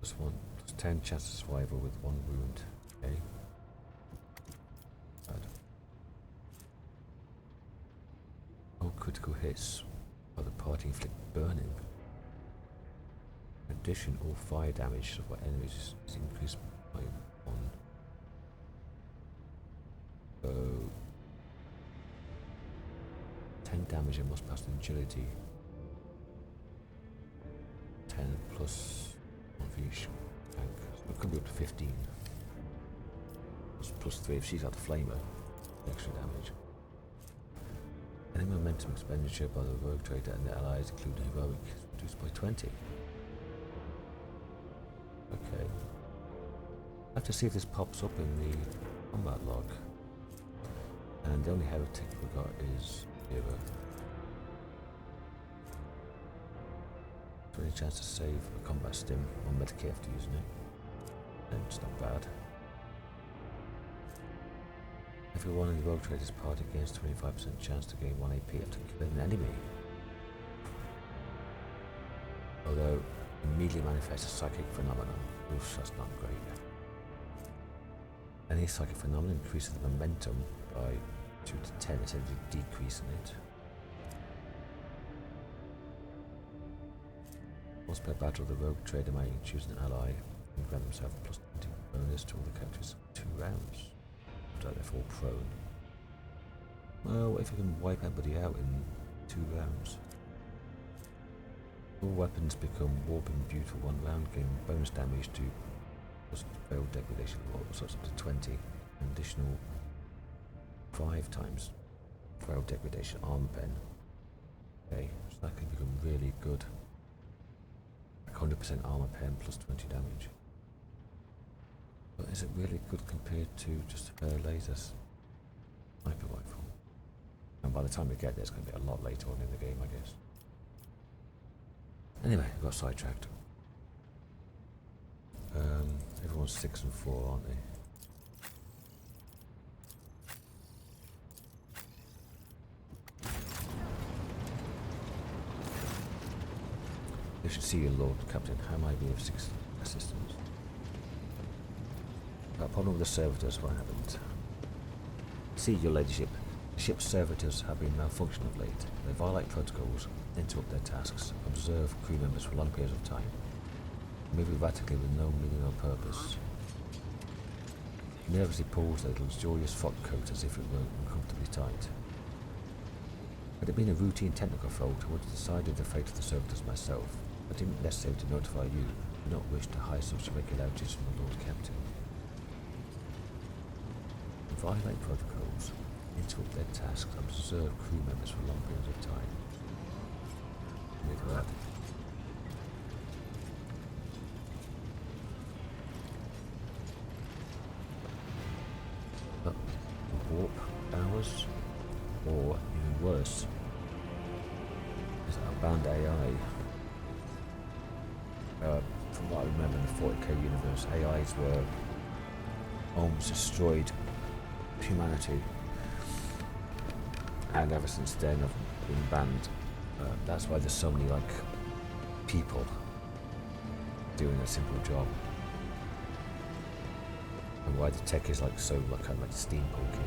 Plus 10 chance of survival with 1 wound. Okay. Bad. All critical hits by the party inflict burning. In addition, all fire damage of enemies is increased by 1. So 10 damage and must pass agility. 10 plus 1 for each tank. So it could be up to 15. Plus 3 if she's got the flamer. Extra damage. Any momentum expenditure by the rogue trader and the allies, including heroic, is reduced by 20. Okay. I have to see if this pops up in the combat log. And the only heretic we got is 0. 20 chance to save a combat stim on medicate after using it. And it's not bad. Everyone in the rogue trader's party gains 25% chance to gain 1 AP after killing an enemy. Although immediately manifests a psychic phenomenon. Oof, that's not great. Any psychic phenomenon increases the momentum by 2 to 10, essentially decreasing it. Once per battle, the rogue trader may choose an ally and grant himself a plus 20 bonus to all the characters for 2 rounds. So they fall prone. Well, if you can wipe everybody out in 2 rounds. All weapons become warp imbued for 1 round, giving bonus damage to plus failed degradation, so it's up to 20. An additional 5 times failed degradation armor pen. Okay, so that can become really good. Like 100% armor pen plus 20 damage. But is it really good compared to just a laser sniper rifle? And by the time we get there, it's going to be a lot later on in the game, I guess. Anyway, I got sidetracked. Everyone's 6 and 4, aren't they? You should see your Lord Captain. How might be of 6 assistants? Got a problem with the servitors. What happened? See, your ladyship. The ship's servitors have been malfunctioning of late. They violate protocols, interrupt their tasks, observe crew members for long periods of time, move erratically with no meaning or purpose. Nervously pulls their luxurious frock coat as if it were uncomfortably tight. Had it been a routine technical fault, I would have decided the fate of the servitors myself. I didn't necessarily to notify you. I did not wish to hide such irregularities from the Lord Captain. Violate protocols, interrupt their tasks, observe crew members for long periods of time. Look at that. But warp hours, or even worse, is abound AI. From what I remember in the 40K universe, AIs were almost destroyed humanity, and ever since then I've been banned. That's why there's so many like people doing a simple job, and why the tech is like so like kind of like steampunky.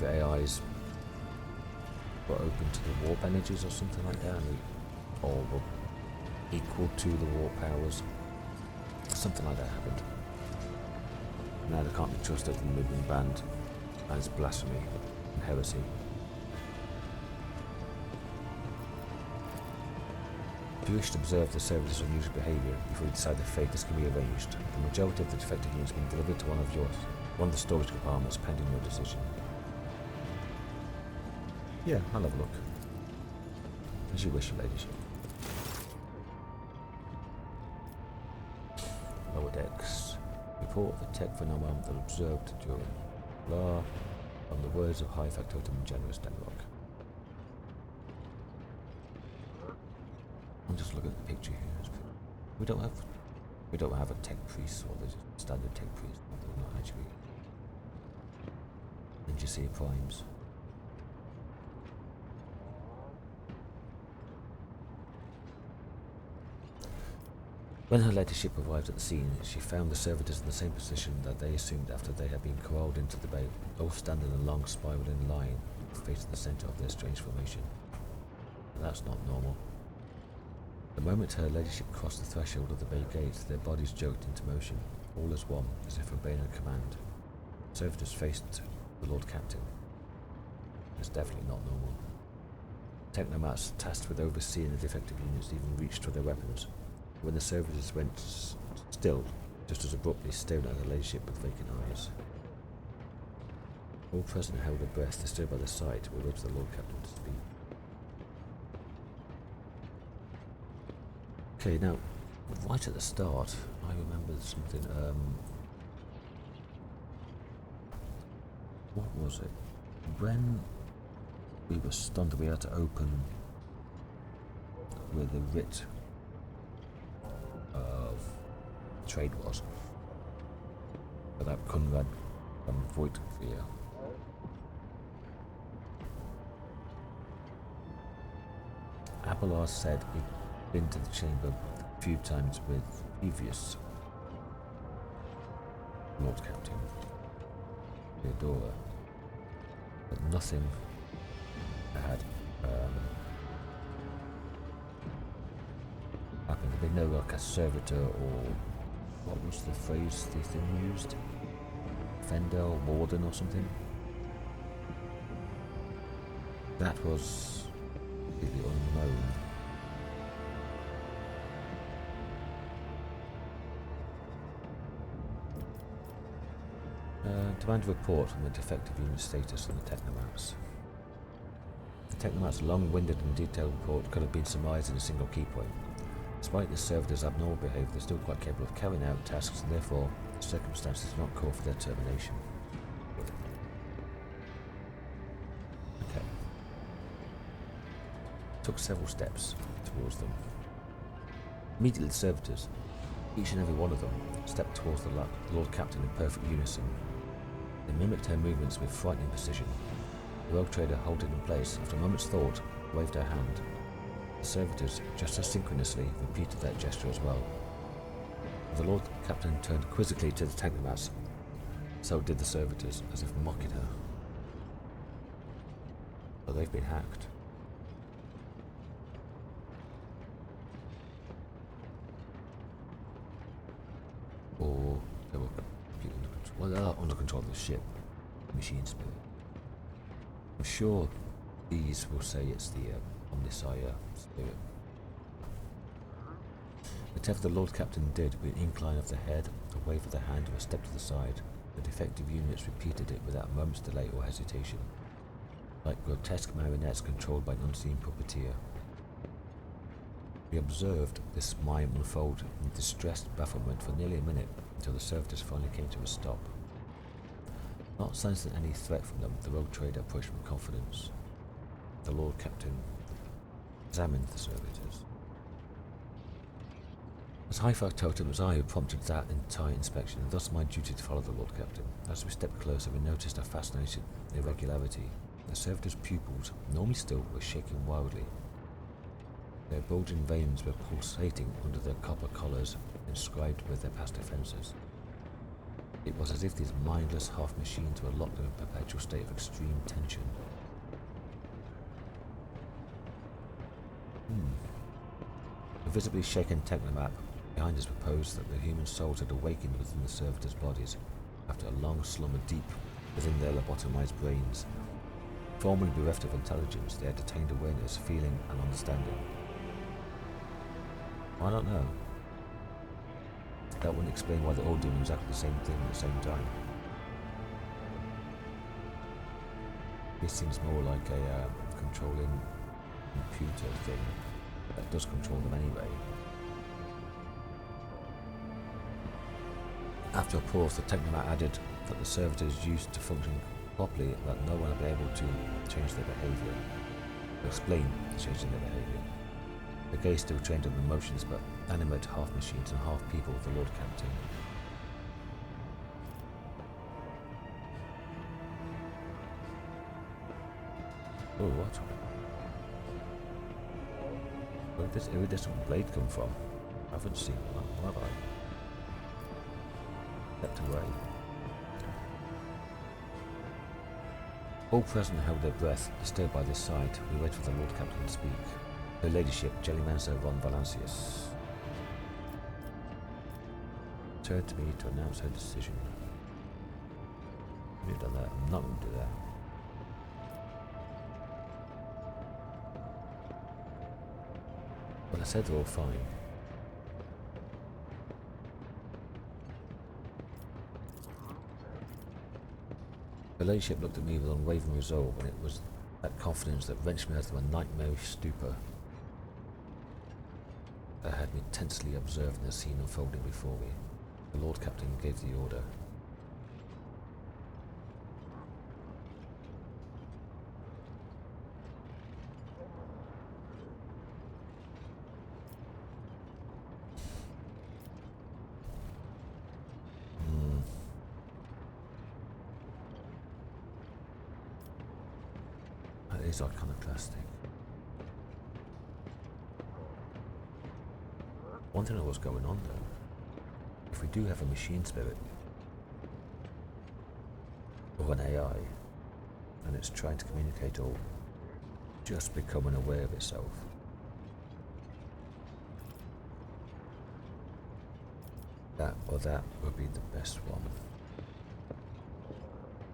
The AIs were open to the warp energies or something like that, or were equal to the warp powers. Something like that happened. Now they can't be trusted and they've been banned. And it's blasphemy and heresy. If you wish to observe the servitors' unusual behaviour before you decide the fate, this can be arranged. The majority of the defective units being delivered to one of the storage compartments pending your decision. Yeah, I'll have a look. As you wish, your ladyship. Lower decks. Report the tech phenomenon that observed during blah on the words of High Factotum and Generous Denrock. I'm just looking at the picture here. We don't have a tech priest or the standard tech priest. They're not actually NGC primes. When her ladyship arrived at the scene, she found the servitors in the same position that they assumed after they had been corralled into the bay, all standing in a long spiraling line, facing the centre of their strange formation. But that's not normal. The moment her ladyship crossed the threshold of the bay gate, their bodies jerked into motion, all as one, as if obeying a command. Servitors faced the Lord Captain. It's definitely not normal. Technomats tasked with overseeing the defective units even reached for their weapons. When the servitors went still, just as abruptly staring at her ladyship with vacant eyes. All present held their breath. They stood by their side, waiting for the Lord Captain to speak. Okay, now, right at the start, I remembered something, what was it? When we were stunned, we had to open where the writ of trade was. For that Kunrad Voidship. Abelard said he'd been to the chamber a few times with previous Lord Captain Theodora, but nothing had happened. There'd been no like a servitor or what was the phrase the thing used? Fender or warden or something? That was completely unknown. Demand a report on the defective unit status and the technomats. The technomats' long-winded and detailed report could have been summarized in a single key point. Despite the servitors' abnormal behavior, they're still quite capable of carrying out tasks, and therefore the circumstances do not call for their termination. Okay. Took several steps towards them. Immediately the servitors, each and every one of them, stepped towards the Lord Captain in perfect unison. They mimicked her movements with frightening precision. The rogue trader halted in place, after a moment's thought, waved her hand. The servitors, just as synchronously, repeated that gesture as well. The Lord Captain turned quizzically to the technomats. So did the servitors, as if mocking her. But they've been hacked. Or they were completely under control. Well, they are under control of the ship, machine spirit. I'm sure these will say it's the Omnisire spirit. Whatever the Lord Captain did, with an incline of the head, a wave of the hand, or a step to the side, the defective units repeated it without a moment's delay or hesitation, like grotesque marionettes controlled by an unseen puppeteer. We observed this mime unfold in distressed bafflement for nearly a minute, until the servitors finally came to a stop. Not sensing any threat from them, the rogue trader approached with confidence. The Lord Captain examined the servitors. As Hi-Fi told him, it was I who prompted that entire inspection, and thus my duty to follow the Lord Captain. As we stepped closer, we noticed a fascinating irregularity. The servitors' pupils, normally still, were shaking wildly. Their bulging veins were pulsating under their copper collars, inscribed with their past offences. It was as if these mindless half-machines were locked in a perpetual state of extreme tension. A visibly shaken technomat behind us proposed that the human souls had awakened within the servitors' bodies after a long slumber deep within their lobotomized brains. Formerly bereft of intelligence, they had attained awareness, feeling, and understanding. I don't know. That wouldn't explain why they're all doing exactly the same thing at the same time. This seems more like a controlling computer thing that does control them anyway. After a pause, the technomat added that the servitors used to function properly, that no one had been able to change their behaviour, or explain the change in their behaviour. The gaze still trained on the motions, but animate half machines and half people, the Lord Captain. Oh, what? Where did this iridescent blade come from? I haven't seen one, have I? Stepped away. All present held their breath, disturbed by this sight. We wait for the Lord Captain to speak. Her Ladyship, Jellymancer von Valancius, turned to me to announce her decision. I've done that. I'm not going to do that. But I said they're all fine. Her Ladyship looked at me with unwavering resolve, and it was that confidence that wrenched me out of a nightmarish stupor that had me tensely observing the scene unfolding before me. The Lord Captain gave the order. That is iconoclastic. Want to know what's going on though? If we do have a machine spirit, or an AI, and it's trying to communicate or just becoming aware of itself, that would be the best one.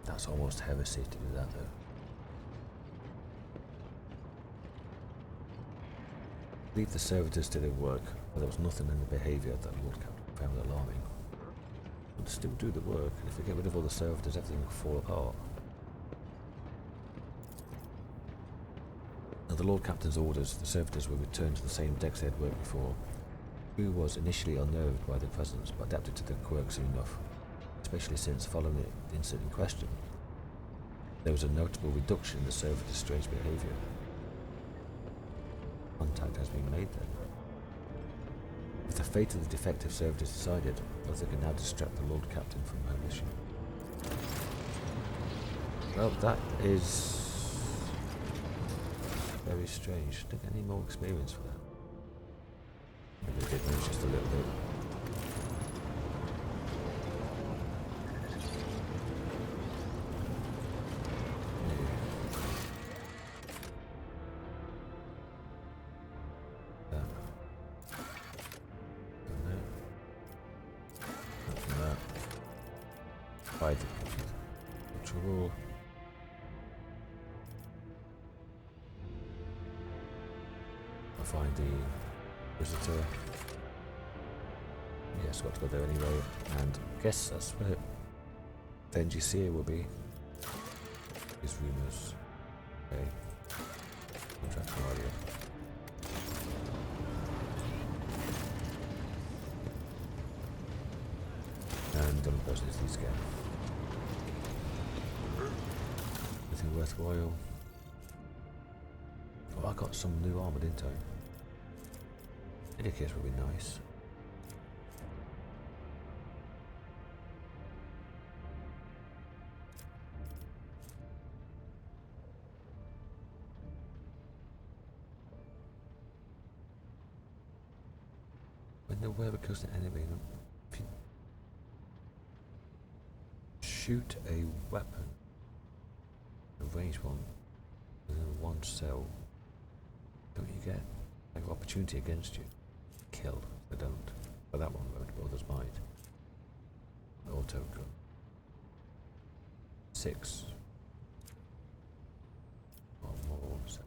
That's almost heresy to do that though. Leave the servitors to their work, but there was nothing in the behaviour that Lord Captain found alarming. But still do the work, and if we get rid of all the servitors, everything will fall apart. At the Lord Captain's orders, the servitors were returned to the same decks they had worked before. Who was initially unnerved by their presence, but adapted to their quirks soon enough, especially since, following the incident in question, there was a notable reduction in the servitors' strange behaviour. Contact has been made then. If the fate of the defective servitors decided, they can now distract the Lord Captain from her mission. Well, that is very strange. Didn't get any more experience for that. Maybe it did lose just a little bit. Trouble. I find the visitor. Yes, got to go there anyway, and guess that's where the NGC will be. These rumours. Okay. Contract earlier. And the person is these again. Anything worthwhile? Oh, I got some new armour, didn't I? Indicators would be nice. When the wear because the enemy, if you shoot a weapon, a ranged one, within one cell, don't you get like opportunity against you? Kill. They don't. But that one won't, but others might. Auto gun. 6. One more. 7.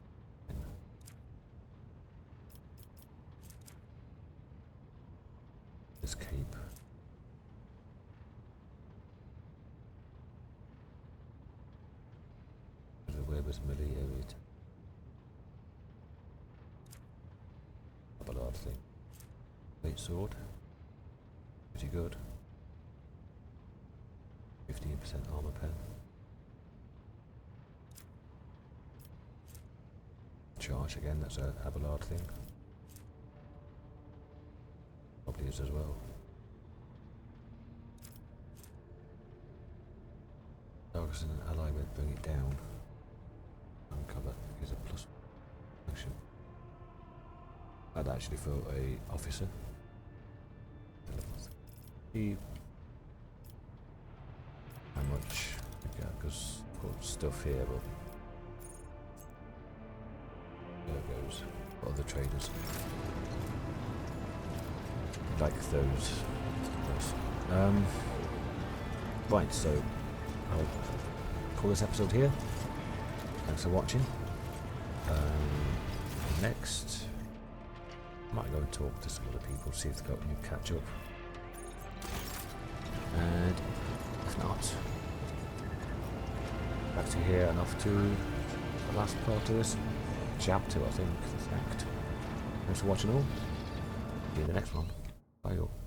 This cape. The web is melee area. A large thing. Great sword. Pretty good. 15% armor pen. Charge again, that's a Abelard thing. Probably is as well. Targets an ally with bring it down. Uncover is a plus action. I'd actually for a officer. See how much we got, because I've got stuff here, but there it goes. What other traders? Like those. Right, so I'll call this episode here. Thanks for watching. Next, I might go and talk to some other people, see if they've got a new catch up. And if not, back to here and off to the last part of this chapter, I think, this act. Thanks for watching all. See you in the next one. Bye all.